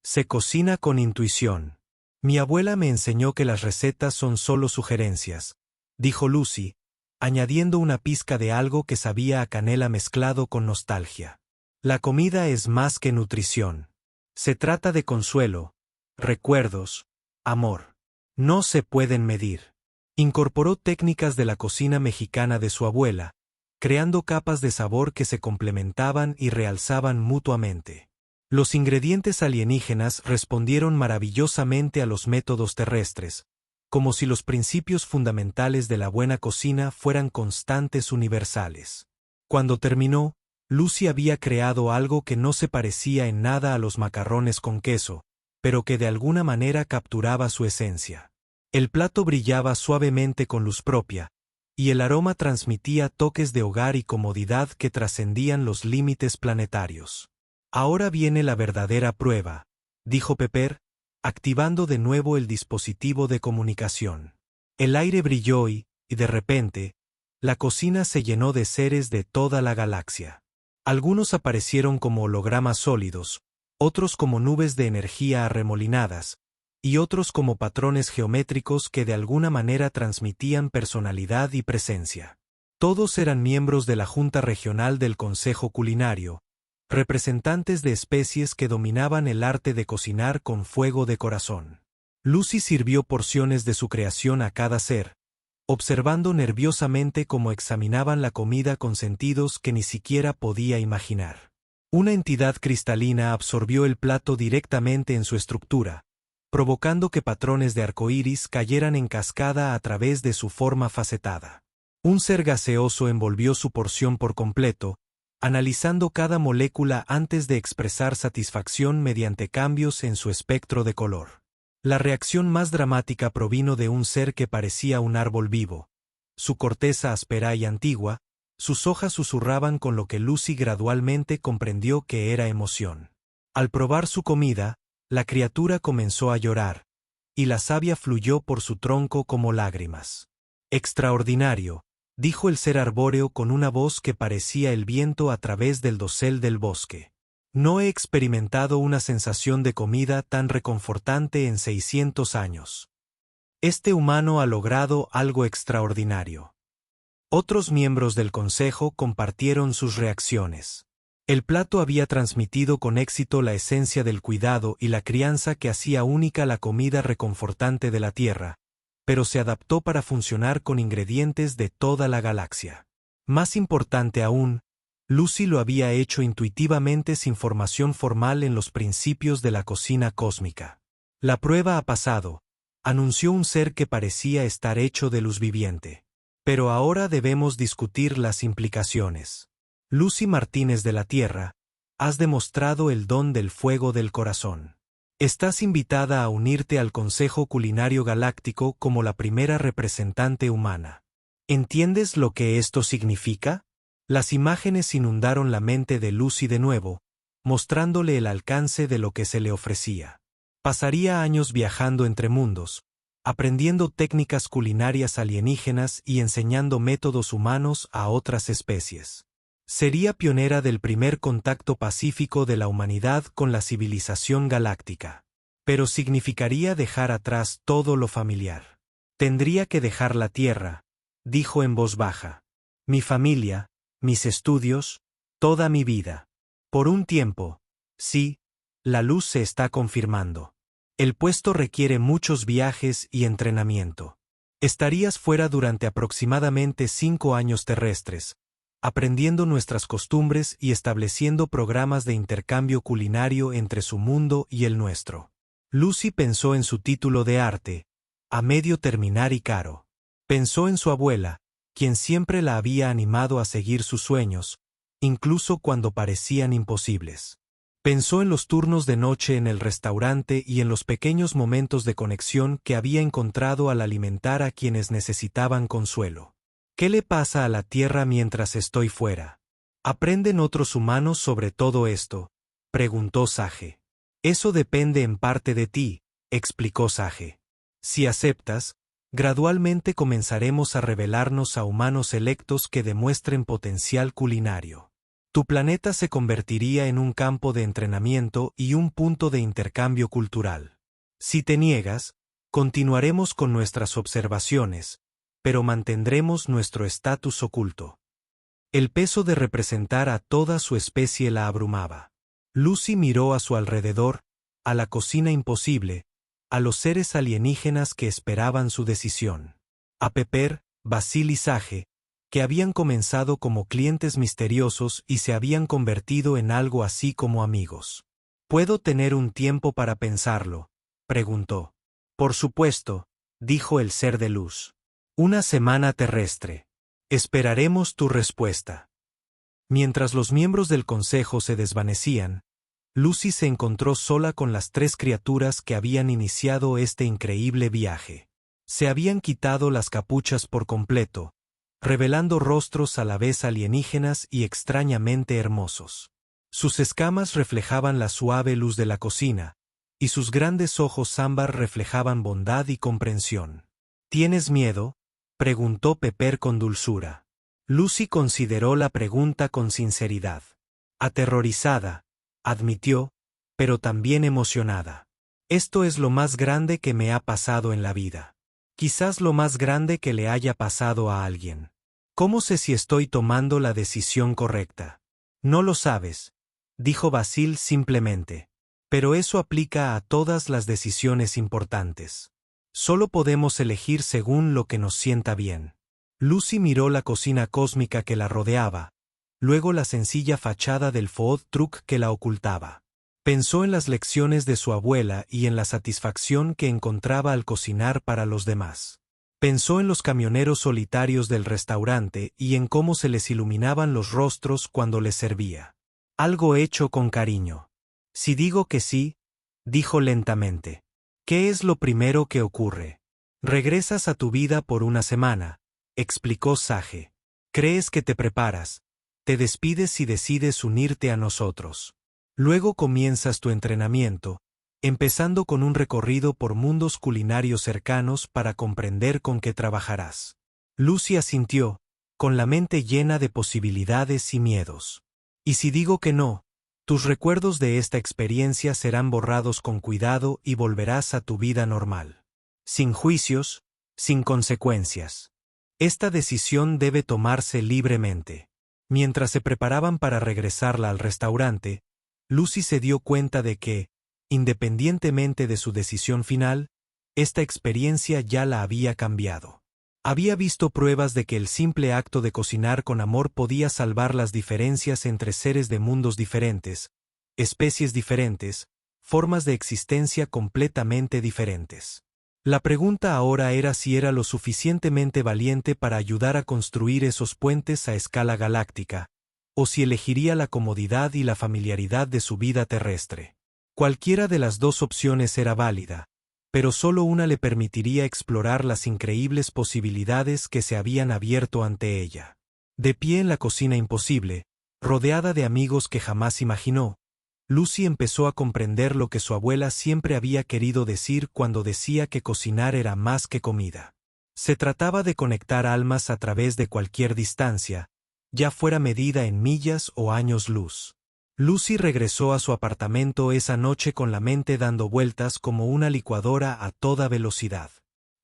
Se cocina con intuición. Mi abuela me enseñó que las recetas son solo sugerencias, dijo Lucy, añadiendo una pizca de algo que sabía a canela mezclado con nostalgia. La comida es más que nutrición. Se trata de consuelo, recuerdos, amor. No se pueden medir. Incorporó técnicas de la cocina mexicana de su abuela, creando capas de sabor que se complementaban y realzaban mutuamente. Los ingredientes alienígenas respondieron maravillosamente a los métodos terrestres, como si los principios fundamentales de la buena cocina fueran constantes universales. Cuando terminó, Lucy había creado algo que no se parecía en nada a los macarrones con queso, pero que de alguna manera capturaba su esencia. El plato brillaba suavemente con luz propia, y el aroma transmitía toques de hogar y comodidad que trascendían los límites planetarios. Ahora viene la verdadera prueba, dijo Pepper, activando de nuevo el dispositivo de comunicación. El aire brilló y, de repente, la cocina se llenó de seres de toda la galaxia. Algunos aparecieron como hologramas sólidos, otros como nubes de energía arremolinadas, y otros como patrones geométricos que de alguna manera transmitían personalidad y presencia. Todos eran miembros de la Junta Regional del Consejo Culinario, representantes de especies que dominaban el arte de cocinar con fuego de corazón. Lucy sirvió porciones de su creación a cada ser, observando nerviosamente cómo examinaban la comida con sentidos que ni siquiera podía imaginar. Una entidad cristalina absorbió el plato directamente en su estructura, provocando que patrones de arcoíris cayeran en cascada a través de su forma facetada. Un ser gaseoso envolvió su porción por completo, analizando cada molécula antes de expresar satisfacción mediante cambios en su espectro de color. La reacción más dramática provino de un ser que parecía un árbol vivo. Su corteza áspera y antigua, sus hojas susurraban con lo que Lucy gradualmente comprendió que era emoción. Al probar su comida, la criatura comenzó a llorar, y la savia fluyó por su tronco como lágrimas. Extraordinario, dijo el ser arbóreo con una voz que parecía el viento a través del dosel del bosque. No he experimentado una sensación de comida tan reconfortante en 600 años. Este humano ha logrado algo extraordinario. Otros miembros del consejo compartieron sus reacciones. El plato había transmitido con éxito la esencia del cuidado y la crianza que hacía única la comida reconfortante de la Tierra, pero se adaptó para funcionar con ingredientes de toda la galaxia. Más importante aún, Lucy lo había hecho intuitivamente sin formación formal en los principios de la cocina cósmica. La prueba ha pasado, anunció un ser que parecía estar hecho de luz viviente. Pero ahora debemos discutir las implicaciones. Lucy Martínez de la Tierra, has demostrado el don del fuego del corazón. Estás invitada a unirte al Consejo Culinario Galáctico como la primera representante humana. ¿Entiendes lo que esto significa? Las imágenes inundaron la mente de Lucy de nuevo, mostrándole el alcance de lo que se le ofrecía. Pasaría años viajando entre mundos, aprendiendo técnicas culinarias alienígenas y enseñando métodos humanos a otras especies. Sería pionera del primer contacto pacífico de la humanidad con la civilización galáctica. Pero significaría dejar atrás todo lo familiar. Tendría que dejar la Tierra, dijo en voz baja. Mi familia, mis estudios, toda mi vida. Por un tiempo, sí, la luz se está confirmando. El puesto requiere muchos viajes y entrenamiento. Estarías fuera durante aproximadamente 5 años terrestres, aprendiendo nuestras costumbres y estableciendo programas de intercambio culinario entre su mundo y el nuestro. Lucy pensó en su título de arte, a medio terminar y caro. Pensó en su abuela, quien siempre la había animado a seguir sus sueños, incluso cuando parecían imposibles. Pensó en los turnos de noche en el restaurante y en los pequeños momentos de conexión que había encontrado al alimentar a quienes necesitaban consuelo. ¿Qué le pasa a la Tierra mientras estoy fuera? ¿Aprenden otros humanos sobre todo esto?, preguntó Sage. Eso depende en parte de ti, explicó Sage. Si aceptas, gradualmente comenzaremos a revelarnos a humanos electos que demuestren potencial culinario. Tu planeta se convertiría en un campo de entrenamiento y un punto de intercambio cultural. Si te niegas, continuaremos con nuestras observaciones, pero mantendremos nuestro estatus oculto. El peso de representar a toda su especie la abrumaba. Lucy miró a su alrededor, a la cocina imposible, a los seres alienígenas que esperaban su decisión. A Pepper, Basil y Sage, que habían comenzado como clientes misteriosos y se habían convertido en algo así como amigos. ¿Puedo tener un tiempo para pensarlo?, preguntó. Por supuesto, dijo el ser de luz. Una semana terrestre. Esperaremos tu respuesta. Mientras los miembros del consejo se desvanecían, Lucy se encontró sola con las 3 criaturas que habían iniciado este increíble viaje. Se habían quitado las capuchas por completo, revelando rostros a la vez alienígenas y extrañamente hermosos. Sus escamas reflejaban la suave luz de la cocina, y sus grandes ojos ámbar reflejaban bondad y comprensión. ¿Tienes miedo?, preguntó Pepper con dulzura. Lucy consideró la pregunta con sinceridad. Aterrorizada, admitió, pero también emocionada. Esto es lo más grande que me ha pasado en la vida. Quizás lo más grande que le haya pasado a alguien. ¿Cómo sé si estoy tomando la decisión correcta? No lo sabes, dijo Basil simplemente. Pero eso aplica a todas las decisiones importantes. Solo podemos elegir según lo que nos sienta bien. Lucy miró la cocina cósmica que la rodeaba, luego la sencilla fachada del food truck que la ocultaba. Pensó en las lecciones de su abuela y en la satisfacción que encontraba al cocinar para los demás. Pensó en los camioneros solitarios del restaurante y en cómo se les iluminaban los rostros cuando les servía. Algo hecho con cariño. Si digo que sí, dijo lentamente. ¿Qué es lo primero que ocurre? Regresas a tu vida por una semana, explicó Sage. Crees que te preparas, te despides y decides unirte a nosotros. Luego comienzas tu entrenamiento, empezando con un recorrido por mundos culinarios cercanos para comprender con qué trabajarás. Lucy asintió, con la mente llena de posibilidades y miedos. Y si digo que no, tus recuerdos de esta experiencia serán borrados con cuidado y volverás a tu vida normal. Sin juicios, sin consecuencias. Esta decisión debe tomarse libremente. Mientras se preparaban para regresarla al restaurante, Lucy se dio cuenta de que, independientemente de su decisión final, esta experiencia ya la había cambiado. Había visto pruebas de que el simple acto de cocinar con amor podía salvar las diferencias entre seres de mundos diferentes, especies diferentes, formas de existencia completamente diferentes. La pregunta ahora era si era lo suficientemente valiente para ayudar a construir esos puentes a escala galáctica, o si elegiría la comodidad y la familiaridad de su vida terrestre. Cualquiera de las dos opciones era válida, pero solo una le permitiría explorar las increíbles posibilidades que se habían abierto ante ella. De pie en la cocina imposible, rodeada de amigos que jamás imaginó, Lucy empezó a comprender lo que su abuela siempre había querido decir cuando decía que cocinar era más que comida. Se trataba de conectar almas a través de cualquier distancia, ya fuera medida en millas o años luz. Lucy regresó a su apartamento esa noche con la mente dando vueltas como una licuadora a toda velocidad.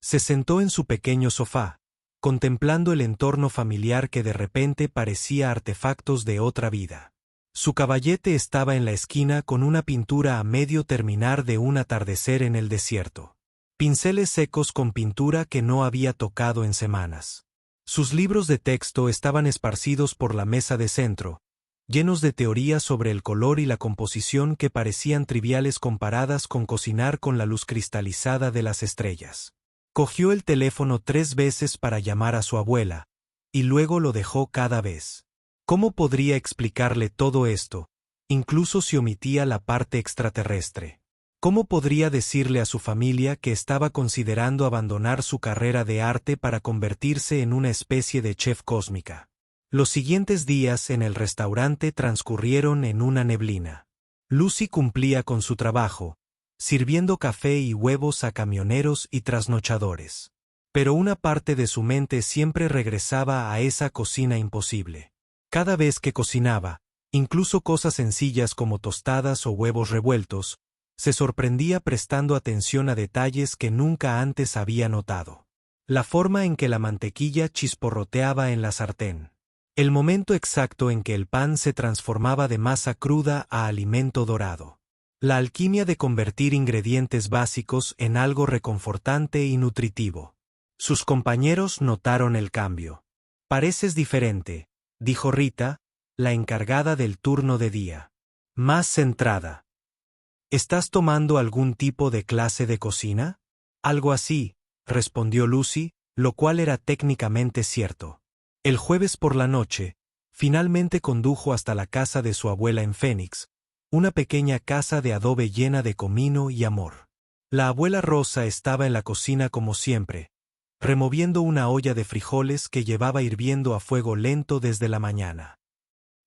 Se sentó en su pequeño sofá, contemplando el entorno familiar que de repente parecía artefactos de otra vida. Su caballete estaba en la esquina con una pintura a medio terminar de un atardecer en el desierto. Pinceles secos con pintura que no había tocado en semanas. Sus libros de texto estaban esparcidos por la mesa de centro, llenos de teorías sobre el color y la composición que parecían triviales comparadas con cocinar con la luz cristalizada de las estrellas. Cogió el teléfono 3 veces para llamar a su abuela, y luego lo dejó cada vez. ¿Cómo podría explicarle todo esto, incluso si omitía la parte extraterrestre? ¿Cómo podría decirle a su familia que estaba considerando abandonar su carrera de arte para convertirse en una especie de chef cósmica? Los siguientes días en el restaurante transcurrieron en una neblina. Lucy cumplía con su trabajo, sirviendo café y huevos a camioneros y trasnochadores. Pero una parte de su mente siempre regresaba a esa cocina imposible. Cada vez que cocinaba, incluso cosas sencillas como tostadas o huevos revueltos, se sorprendía prestando atención a detalles que nunca antes había notado. La forma en que la mantequilla chisporroteaba en la sartén. El momento exacto en que el pan se transformaba de masa cruda a alimento dorado. La alquimia de convertir ingredientes básicos en algo reconfortante y nutritivo. Sus compañeros notaron el cambio. «Pareces diferente», dijo Rita, la encargada del turno de día. «Más centrada». «¿Estás tomando algún tipo de clase de cocina?» «Algo así», respondió Lucy, lo cual era técnicamente cierto. El jueves por la noche, finalmente condujo hasta la casa de su abuela en Phoenix, una pequeña casa de adobe llena de comino y amor. La abuela Rosa estaba en la cocina como siempre, removiendo una olla de frijoles que llevaba hirviendo a fuego lento desde la mañana.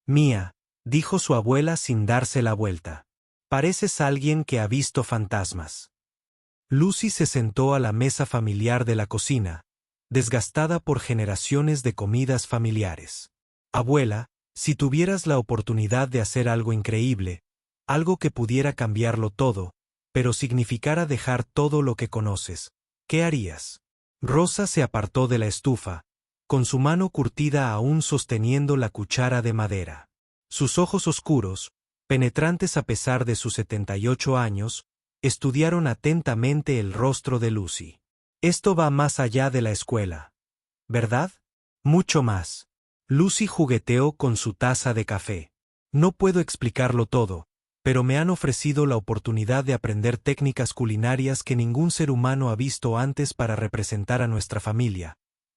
«Mía», dijo su abuela sin darse la vuelta. «Pareces alguien que ha visto fantasmas». Lucy se sentó a la mesa familiar de la cocina, desgastada por generaciones de comidas familiares. «Abuela, si tuvieras la oportunidad de hacer algo increíble, algo que pudiera cambiarlo todo, pero significara dejar todo lo que conoces, ¿qué harías?» Rosa se apartó de la estufa, con su mano curtida aún sosteniendo la cuchara de madera. Sus ojos oscuros, penetrantes a pesar de sus 78 años, estudiaron atentamente el rostro de Lucy. «Esto va más allá de la escuela, ¿verdad?» «Mucho más». Lucy jugueteó con su taza de café. «No puedo explicarlo todo, pero me han ofrecido la oportunidad de aprender técnicas culinarias que ningún ser humano ha visto antes para representar a nuestra familia,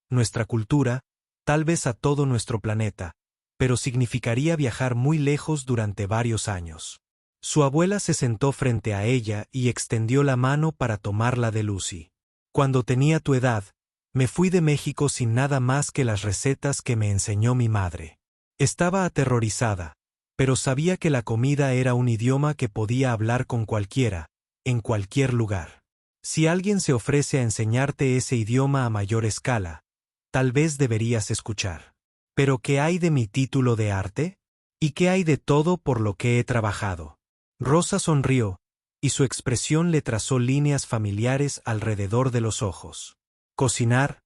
nuestra cultura, tal vez a todo nuestro planeta, pero significaría viajar muy lejos durante varios años». Su abuela se sentó frente a ella y extendió la mano para tomarla de Lucy. «Cuando tenía tu edad, me fui de México sin nada más que las recetas que me enseñó mi madre. Estaba aterrorizada, pero sabía que la comida era un idioma que podía hablar con cualquiera, en cualquier lugar. Si alguien se ofrece a enseñarte ese idioma a mayor escala, tal vez deberías escuchar. ¿Pero qué hay de mi título de arte? ¿Y qué hay de todo por lo que he trabajado?» Rosa sonrió, y su expresión le trazó líneas familiares alrededor de los ojos. «Cocinar,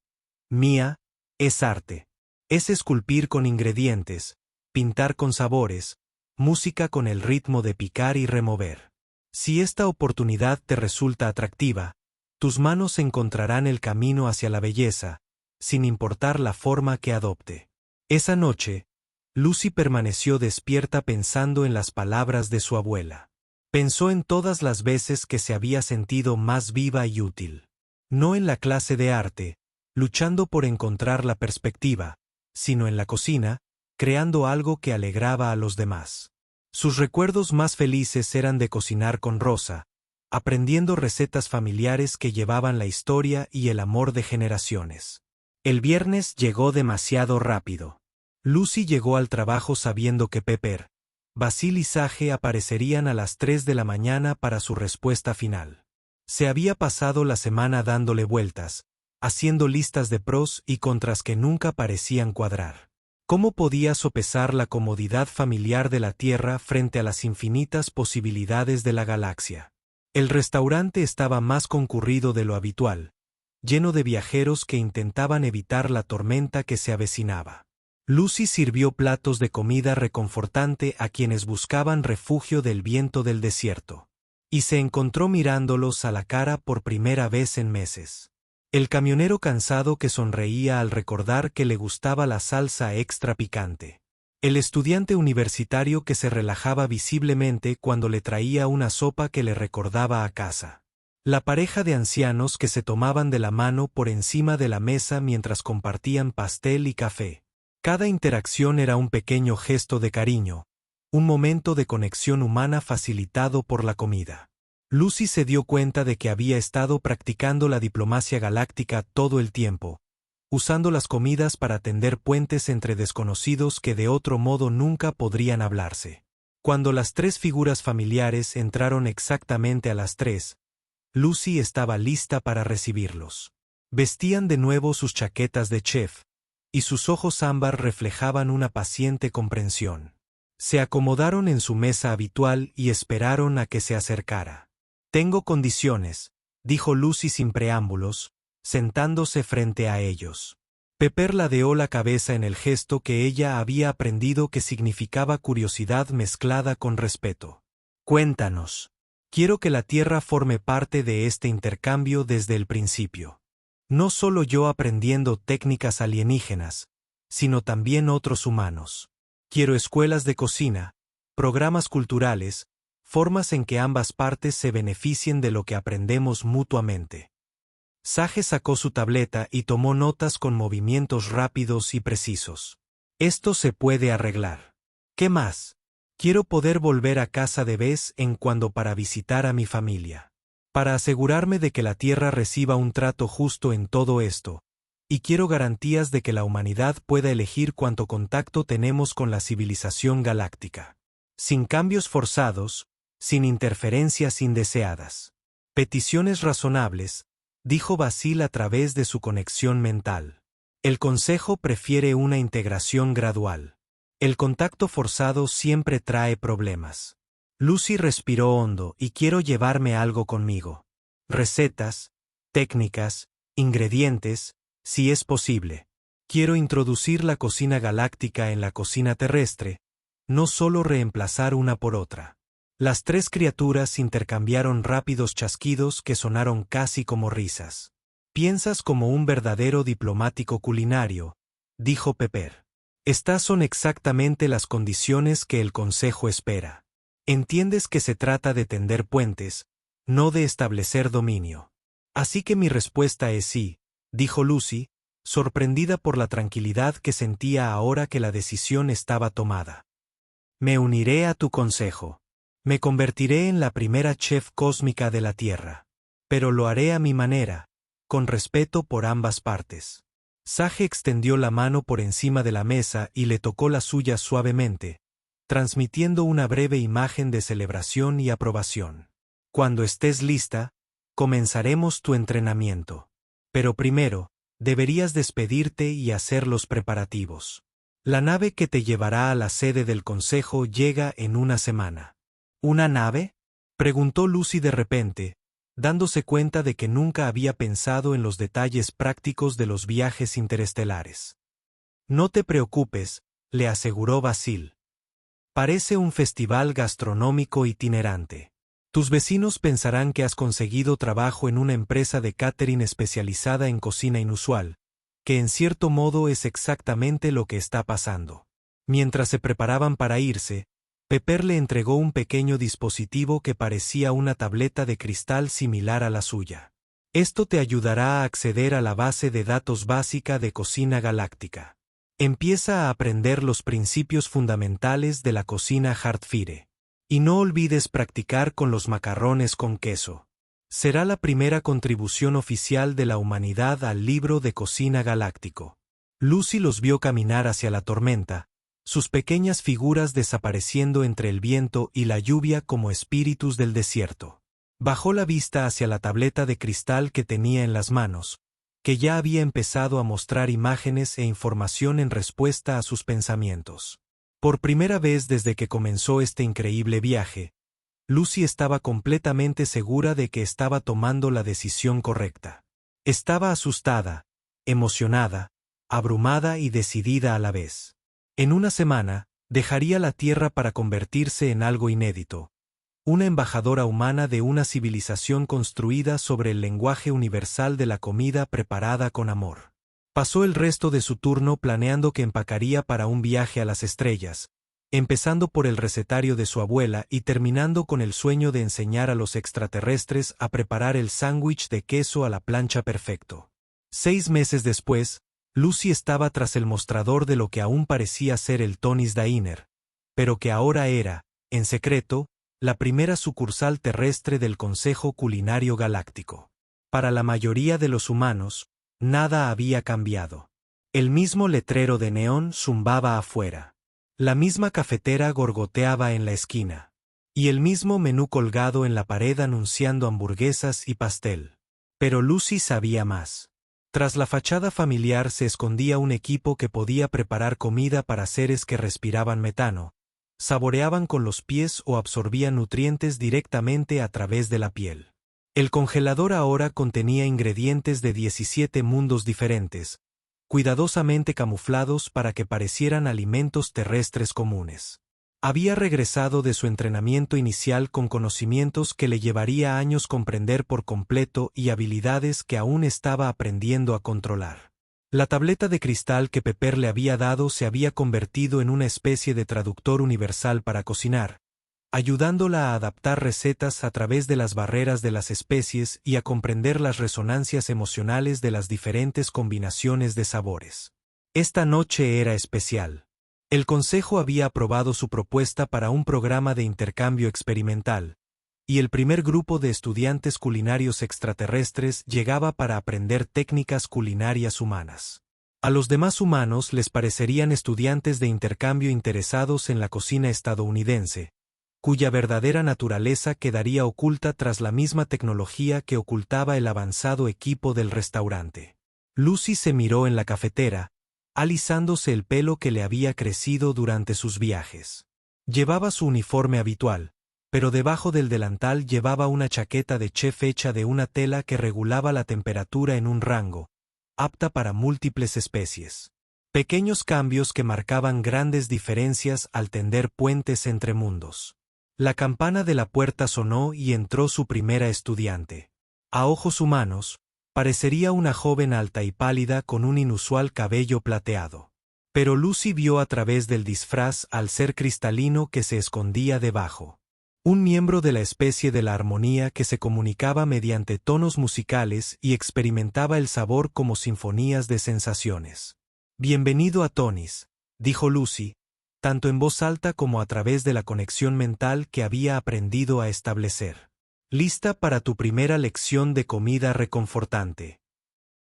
Mía, es arte. Es esculpir con ingredientes, pintar con sabores, música con el ritmo de picar y remover. Si esta oportunidad te resulta atractiva, tus manos encontrarán el camino hacia la belleza, sin importar la forma que adopte». Esa noche, Lucy permaneció despierta pensando en las palabras de su abuela. Pensó en todas las veces que se había sentido más viva y útil. No en la clase de arte, luchando por encontrar la perspectiva, sino en la cocina, creando algo que alegraba a los demás. Sus recuerdos más felices eran de cocinar con Rosa, aprendiendo recetas familiares que llevaban la historia y el amor de generaciones. El viernes llegó demasiado rápido. Lucy llegó al trabajo sabiendo que Pepper, Basil y Sage aparecerían a las 3 de la mañana para su respuesta final. Se había pasado la semana dándole vueltas, haciendo listas de pros y contras que nunca parecían cuadrar. ¿Cómo podía sopesar la comodidad familiar de la Tierra frente a las infinitas posibilidades de la galaxia? El restaurante estaba más concurrido de lo habitual, lleno de viajeros que intentaban evitar la tormenta que se avecinaba. Lucy sirvió platos de comida reconfortante a quienes buscaban refugio del viento del desierto. Y se encontró mirándolos a la cara por primera vez en meses. El camionero cansado que sonreía al recordar que le gustaba la salsa extra picante. El estudiante universitario que se relajaba visiblemente cuando le traía una sopa que le recordaba a casa. La pareja de ancianos que se tomaban de la mano por encima de la mesa mientras compartían pastel y café. Cada interacción era un pequeño gesto de cariño, un momento de conexión humana facilitado por la comida. Lucy se dio cuenta de que había estado practicando la diplomacia galáctica todo el tiempo, usando las comidas para tender puentes entre desconocidos que de otro modo nunca podrían hablarse. Cuando las 3 figuras familiares entraron exactamente a las 3, Lucy estaba lista para recibirlos. Vestían de nuevo sus chaquetas de chef, y sus ojos ámbar reflejaban una paciente comprensión. Se acomodaron en su mesa habitual y esperaron a que se acercara. «Tengo condiciones», dijo Lucy sin preámbulos, sentándose frente a ellos. Pepper ladeó la cabeza en el gesto que ella había aprendido que significaba curiosidad mezclada con respeto. «Cuéntanos. Quiero que la Tierra forme parte de este intercambio desde el principio. No solo yo aprendiendo técnicas alienígenas, sino también otros humanos. Quiero escuelas de cocina, programas culturales, formas en que ambas partes se beneficien de lo que aprendemos mutuamente». Sage sacó su tableta y tomó notas con movimientos rápidos y precisos. «Esto se puede arreglar. ¿Qué más? Quiero poder volver a casa de vez en cuando para visitar a mi familia. Para asegurarme de que la Tierra reciba un trato justo en todo esto, y quiero garantías de que la humanidad pueda elegir cuánto contacto tenemos con la civilización galáctica. Sin cambios forzados, sin interferencias indeseadas. Peticiones razonables», dijo Basil a través de su conexión mental. «El Consejo prefiere una integración gradual. El contacto forzado siempre trae problemas». Lucy respiró hondo y quiero llevarme algo conmigo. Recetas, técnicas, ingredientes, si es posible. Quiero introducir la cocina galáctica en la cocina terrestre, no solo reemplazar una por otra. Las 3 criaturas intercambiaron rápidos chasquidos que sonaron casi como risas. «Piensas como un verdadero diplomático culinario», dijo Pepper. «Estas son exactamente las condiciones que el Consejo espera. Entiendes que se trata de tender puentes, no de establecer dominio». «Así que mi respuesta es sí», dijo Lucy, sorprendida por la tranquilidad que sentía ahora que la decisión estaba tomada. «Me uniré a tu consejo. Me convertiré en la primera chef cósmica de la Tierra. Pero lo haré a mi manera, con respeto por ambas partes». Sage extendió la mano por encima de la mesa y le tocó la suya suavemente, transmitiendo una breve imagen de celebración y aprobación. «Cuando estés lista, comenzaremos tu entrenamiento. Pero primero, deberías despedirte y hacer los preparativos. La nave que te llevará a la sede del Consejo llega en una semana». «¿Una nave?», preguntó Lucy de repente, dándose cuenta de que nunca había pensado en los detalles prácticos de los viajes interestelares. «No te preocupes», le aseguró Basil. «Parece un festival gastronómico itinerante. Tus vecinos pensarán que has conseguido trabajo en una empresa de catering especializada en cocina inusual, que en cierto modo es exactamente lo que está pasando». Mientras se preparaban para irse, Pepper le entregó un pequeño dispositivo que parecía una tableta de cristal similar a la suya. Esto te ayudará a acceder a la base de datos básica de Cocina Galáctica. Empieza a aprender los principios fundamentales de la cocina Hardfire. Y no olvides practicar con los macarrones con queso. Será la primera contribución oficial de la humanidad al libro de Cocina Galáctico. Lucy los vio caminar hacia la tormenta, sus pequeñas figuras desapareciendo entre el viento y la lluvia como espíritus del desierto. Bajó la vista hacia la tableta de cristal que tenía en las manos, que ya había empezado a mostrar imágenes e información en respuesta a sus pensamientos. Por primera vez desde que comenzó este increíble viaje, Lucy estaba completamente segura de que estaba tomando la decisión correcta. Estaba asustada, emocionada, abrumada y decidida a la vez. En una semana, dejaría la Tierra para convertirse en algo inédito, una embajadora humana de una civilización construida sobre el lenguaje universal de la comida preparada con amor. Pasó el resto de su turno planeando que empacaría para un viaje a las estrellas, empezando por el recetario de su abuela y terminando con el sueño de enseñar a los extraterrestres a preparar el sándwich de queso a la plancha perfecto. 6 meses después, Lucy estaba tras el mostrador de lo que aún parecía ser el Tony's Diner, pero que ahora era, en secreto, la primera sucursal terrestre del Consejo Culinario Galáctico. Para la mayoría de los humanos, nada había cambiado. El mismo letrero de neón zumbaba afuera. La misma cafetera gorgoteaba en la esquina. Y el mismo menú colgado en la pared anunciando hamburguesas y pastel. Pero Lucy sabía más. Tras la fachada familiar se escondía un equipo que podía preparar comida para seres que respiraban metano, saboreaban con los pies o absorbían nutrientes directamente a través de la piel. El congelador ahora contenía ingredientes de 17 mundos diferentes, cuidadosamente camuflados para que parecieran alimentos terrestres comunes. Había regresado de su entrenamiento inicial con conocimientos que le llevaría años comprender por completo y habilidades que aún estaba aprendiendo a controlar. La tableta de cristal que Pepper le había dado se había convertido en una especie de traductor universal para cocinar, ayudándola a adaptar recetas a través de las barreras de las especies y a comprender las resonancias emocionales de las diferentes combinaciones de sabores. Esta noche era especial. El Consejo había aprobado su propuesta para un programa de intercambio experimental, y el primer grupo de estudiantes culinarios extraterrestres llegaba para aprender técnicas culinarias humanas. A los demás humanos les parecerían estudiantes de intercambio interesados en la cocina estadounidense, cuya verdadera naturaleza quedaría oculta tras la misma tecnología que ocultaba el avanzado equipo del restaurante. Lucy se miró en la cafetera, alisándose el pelo que le había crecido durante sus viajes. Llevaba su uniforme habitual, pero debajo del delantal llevaba una chaqueta de chef hecha de una tela que regulaba la temperatura en un rango, apta para múltiples especies. Pequeños cambios que marcaban grandes diferencias al tender puentes entre mundos. La campana de la puerta sonó y entró su primera estudiante. A ojos humanos, parecería una joven alta y pálida con un inusual cabello plateado. Pero Lucy vio a través del disfraz al ser cristalino que se escondía debajo. Un miembro de la especie de la armonía que se comunicaba mediante tonos musicales y experimentaba el sabor como sinfonías de sensaciones. «Bienvenido a Tony's», dijo Lucy, tanto en voz alta como a través de la conexión mental que había aprendido a establecer. «Lista para tu primera lección de comida reconfortante».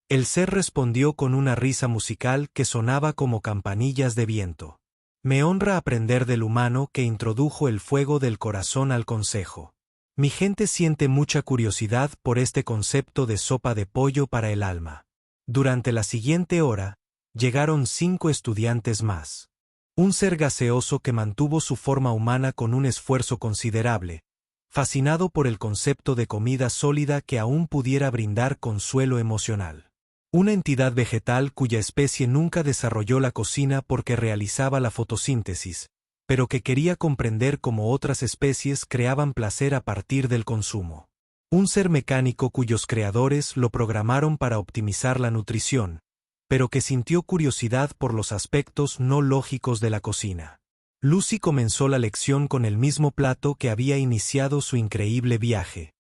El ser respondió con una risa musical que sonaba como campanillas de viento. «Me honra aprender del humano que introdujo el fuego del corazón al consejo. Mi gente siente mucha curiosidad por este concepto de sopa de pollo para el alma». Durante la siguiente hora, llegaron 5 estudiantes más. Un ser gaseoso que mantuvo su forma humana con un esfuerzo considerable, fascinado por el concepto de comida sólida que aún pudiera brindar consuelo emocional. Una entidad vegetal cuya especie nunca desarrolló la cocina porque realizaba la fotosíntesis, pero que quería comprender cómo otras especies creaban placer a partir del consumo. Un ser mecánico cuyos creadores lo programaron para optimizar la nutrición, pero que sintió curiosidad por los aspectos no lógicos de la cocina. Lucy comenzó la lección con el mismo plato que había iniciado su increíble viaje: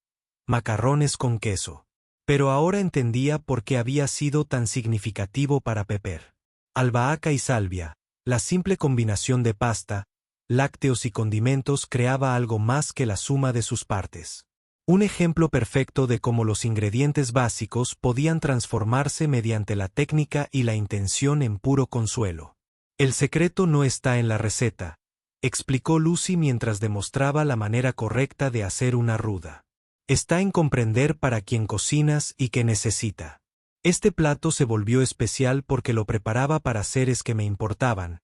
macarrones con queso. Pero ahora entendía por qué había sido tan significativo para Pepper. Albahaca y salvia, la simple combinación de pasta, lácteos y condimentos creaba algo más que la suma de sus partes. Un ejemplo perfecto de cómo los ingredientes básicos podían transformarse mediante la técnica y la intención en puro consuelo. El secreto no está en la receta, explicó Lucy mientras demostraba la manera correcta de hacer una ruda. Está en comprender para quién cocinas y qué necesita. Este plato se volvió especial porque lo preparaba para seres que me importaban,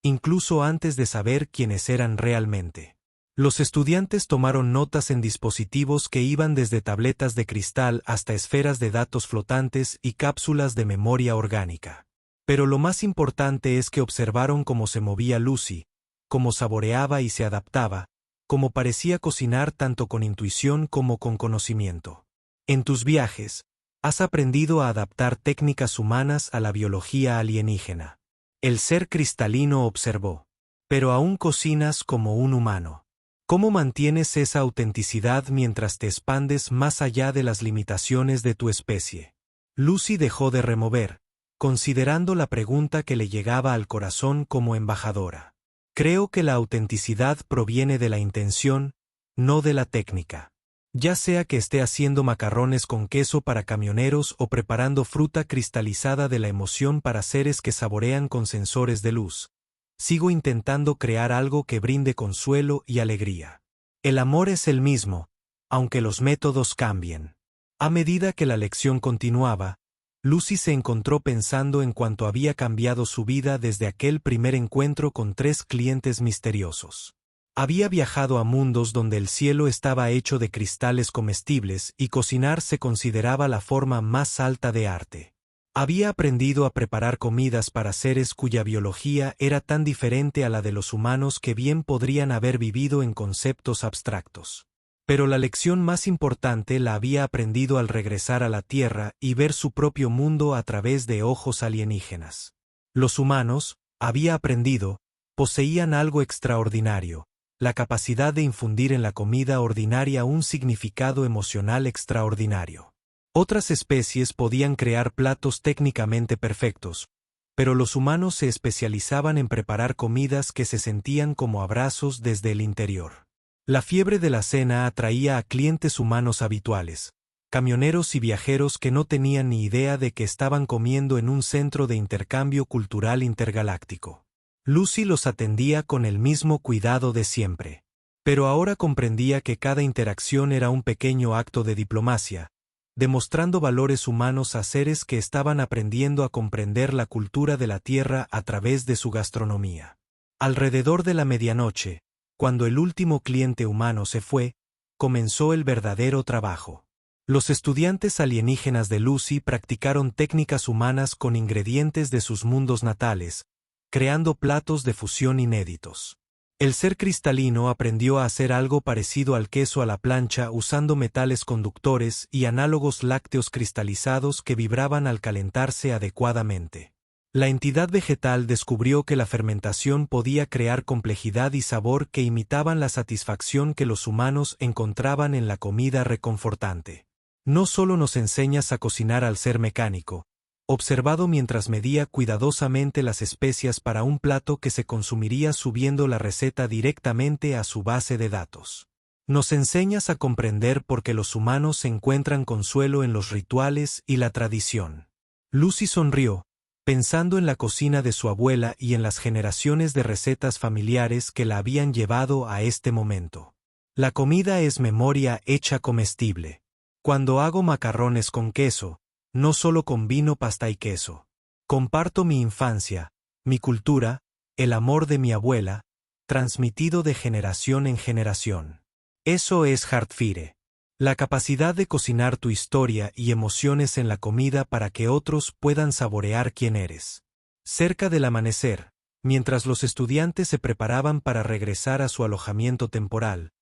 incluso antes de saber quiénes eran realmente. Los estudiantes tomaron notas en dispositivos que iban desde tabletas de cristal hasta esferas de datos flotantes y cápsulas de memoria orgánica. Pero lo más importante es que observaron cómo se movía Lucy, cómo saboreaba y se adaptaba, cómo parecía cocinar tanto con intuición como con conocimiento. En tus viajes, has aprendido a adaptar técnicas humanas a la biología alienígena. El ser cristalino observó. Pero aún cocinas como un humano. ¿Cómo mantienes esa autenticidad mientras te expandes más allá de las limitaciones de tu especie? Lucy dejó de remover, considerando la pregunta que le llegaba al corazón como embajadora. Creo que la autenticidad proviene de la intención, no de la técnica. Ya sea que esté haciendo macarrones con queso para camioneros o preparando fruta cristalizada de la emoción para seres que saborean con sensores de luz, sigo intentando crear algo que brinde consuelo y alegría. El amor es el mismo, aunque los métodos cambien. A medida que la lección continuaba, Lucy se encontró pensando en cuánto había cambiado su vida desde aquel primer encuentro con 3 clientes misteriosos. Había viajado a mundos donde el cielo estaba hecho de cristales comestibles y cocinar se consideraba la forma más alta de arte. Había aprendido a preparar comidas para seres cuya biología era tan diferente a la de los humanos que bien podrían haber vivido en conceptos abstractos. Pero la lección más importante la había aprendido al regresar a la Tierra y ver su propio mundo a través de ojos alienígenas. Los humanos, había aprendido, poseían algo extraordinario, la capacidad de infundir en la comida ordinaria un significado emocional extraordinario. Otras especies podían crear platos técnicamente perfectos, pero los humanos se especializaban en preparar comidas que se sentían como abrazos desde el interior. La fiebre de la cena atraía a clientes humanos habituales, camioneros y viajeros que no tenían ni idea de que estaban comiendo en un centro de intercambio cultural intergaláctico. Lucy los atendía con el mismo cuidado de siempre. Pero ahora comprendía que cada interacción era un pequeño acto de diplomacia, demostrando valores humanos a seres que estaban aprendiendo a comprender la cultura de la Tierra a través de su gastronomía. Alrededor de la medianoche, cuando el último cliente humano se fue, comenzó el verdadero trabajo. Los estudiantes alienígenas de Lucy practicaron técnicas humanas con ingredientes de sus mundos natales, creando platos de fusión inéditos. El ser cristalino aprendió a hacer algo parecido al queso a la plancha usando metales conductores y análogos lácteos cristalizados que vibraban al calentarse adecuadamente. La entidad vegetal descubrió que la fermentación podía crear complejidad y sabor que imitaban la satisfacción que los humanos encontraban en la comida reconfortante. No solo nos enseñas a cocinar al ser mecánico, observado mientras medía cuidadosamente las especias para un plato que se consumiría subiendo la receta directamente a su base de datos. Nos enseñas a comprender por qué los humanos encuentran consuelo en los rituales y la tradición. Lucy sonrió, pensando en la cocina de su abuela y en las generaciones de recetas familiares que la habían llevado a este momento. La comida es memoria hecha comestible. Cuando hago macarrones con queso, no solo combino pasta y queso. Comparto mi infancia, mi cultura, el amor de mi abuela, transmitido de generación en generación. Eso es Hardfire. La capacidad de cocinar tu historia y emociones en la comida para que otros puedan saborear quién eres. Cerca del amanecer, mientras los estudiantes se preparaban para regresar a su alojamiento temporal,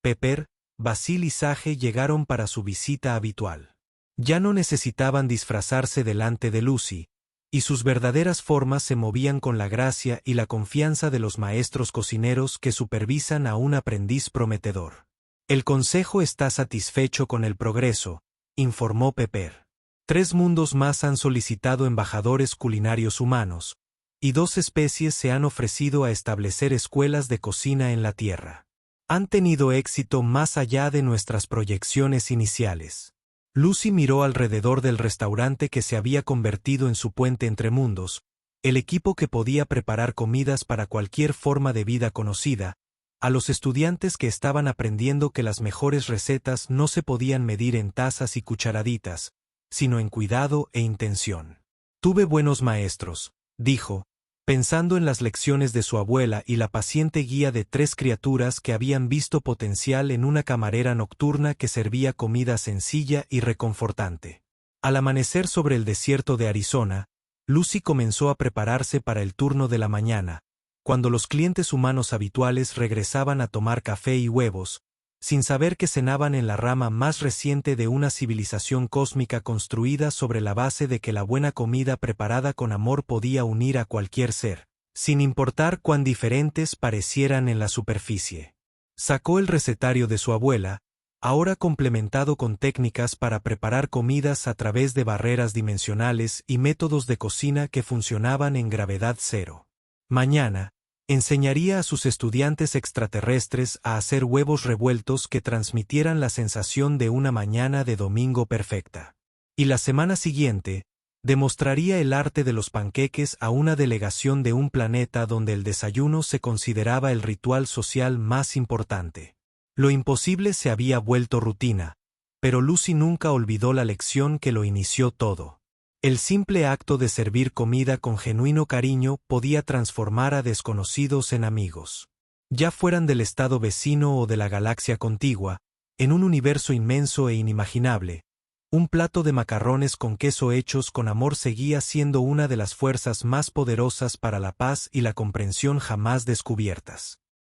Pepper, Basil y Sage llegaron para su visita habitual. Ya no necesitaban disfrazarse delante de Lucy, y sus verdaderas formas se movían con la gracia y la confianza de los maestros cocineros que supervisan a un aprendiz prometedor. El consejo está satisfecho con el progreso, informó Pepper. 3 mundos más han solicitado embajadores culinarios humanos, y 2 especies se han ofrecido a establecer escuelas de cocina en la Tierra. Han tenido éxito más allá de nuestras proyecciones iniciales. Lucy miró alrededor del restaurante que se había convertido en su puente entre mundos, el equipo que podía preparar comidas para cualquier forma de vida conocida, a los estudiantes que estaban aprendiendo que las mejores recetas no se podían medir en tazas y cucharaditas, sino en cuidado e intención. Tuve buenos maestros, dijo, pensando en las lecciones de su abuela y la paciente guía de 3 criaturas que habían visto potencial en una camarera nocturna que servía comida sencilla y reconfortante. Al amanecer sobre el desierto de Arizona, Lucy comenzó a prepararse para el turno de la mañana, cuando los clientes humanos habituales regresaban a tomar café y huevos, sin saber que cenaban en la rama más reciente de una civilización cósmica construida sobre la base de que la buena comida preparada con amor podía unir a cualquier ser, sin importar cuán diferentes parecieran en la superficie. Sacó el recetario de su abuela, ahora complementado con técnicas para preparar comidas a través de barreras dimensionales y métodos de cocina que funcionaban en gravedad cero. Mañana, enseñaría a sus estudiantes extraterrestres a hacer huevos revueltos que transmitieran la sensación de una mañana de domingo perfecta. Y la semana siguiente, demostraría el arte de los panqueques a una delegación de un planeta donde el desayuno se consideraba el ritual social más importante. Lo imposible se había vuelto rutina, pero Lucy nunca olvidó la lección que lo inició todo. El simple acto de servir comida con genuino cariño podía transformar a desconocidos en amigos. Ya fueran del estado vecino o de la galaxia contigua, en un universo inmenso e inimaginable, un plato de macarrones con queso hechos con amor seguía siendo una de las fuerzas más poderosas para la paz y la comprensión jamás descubiertas.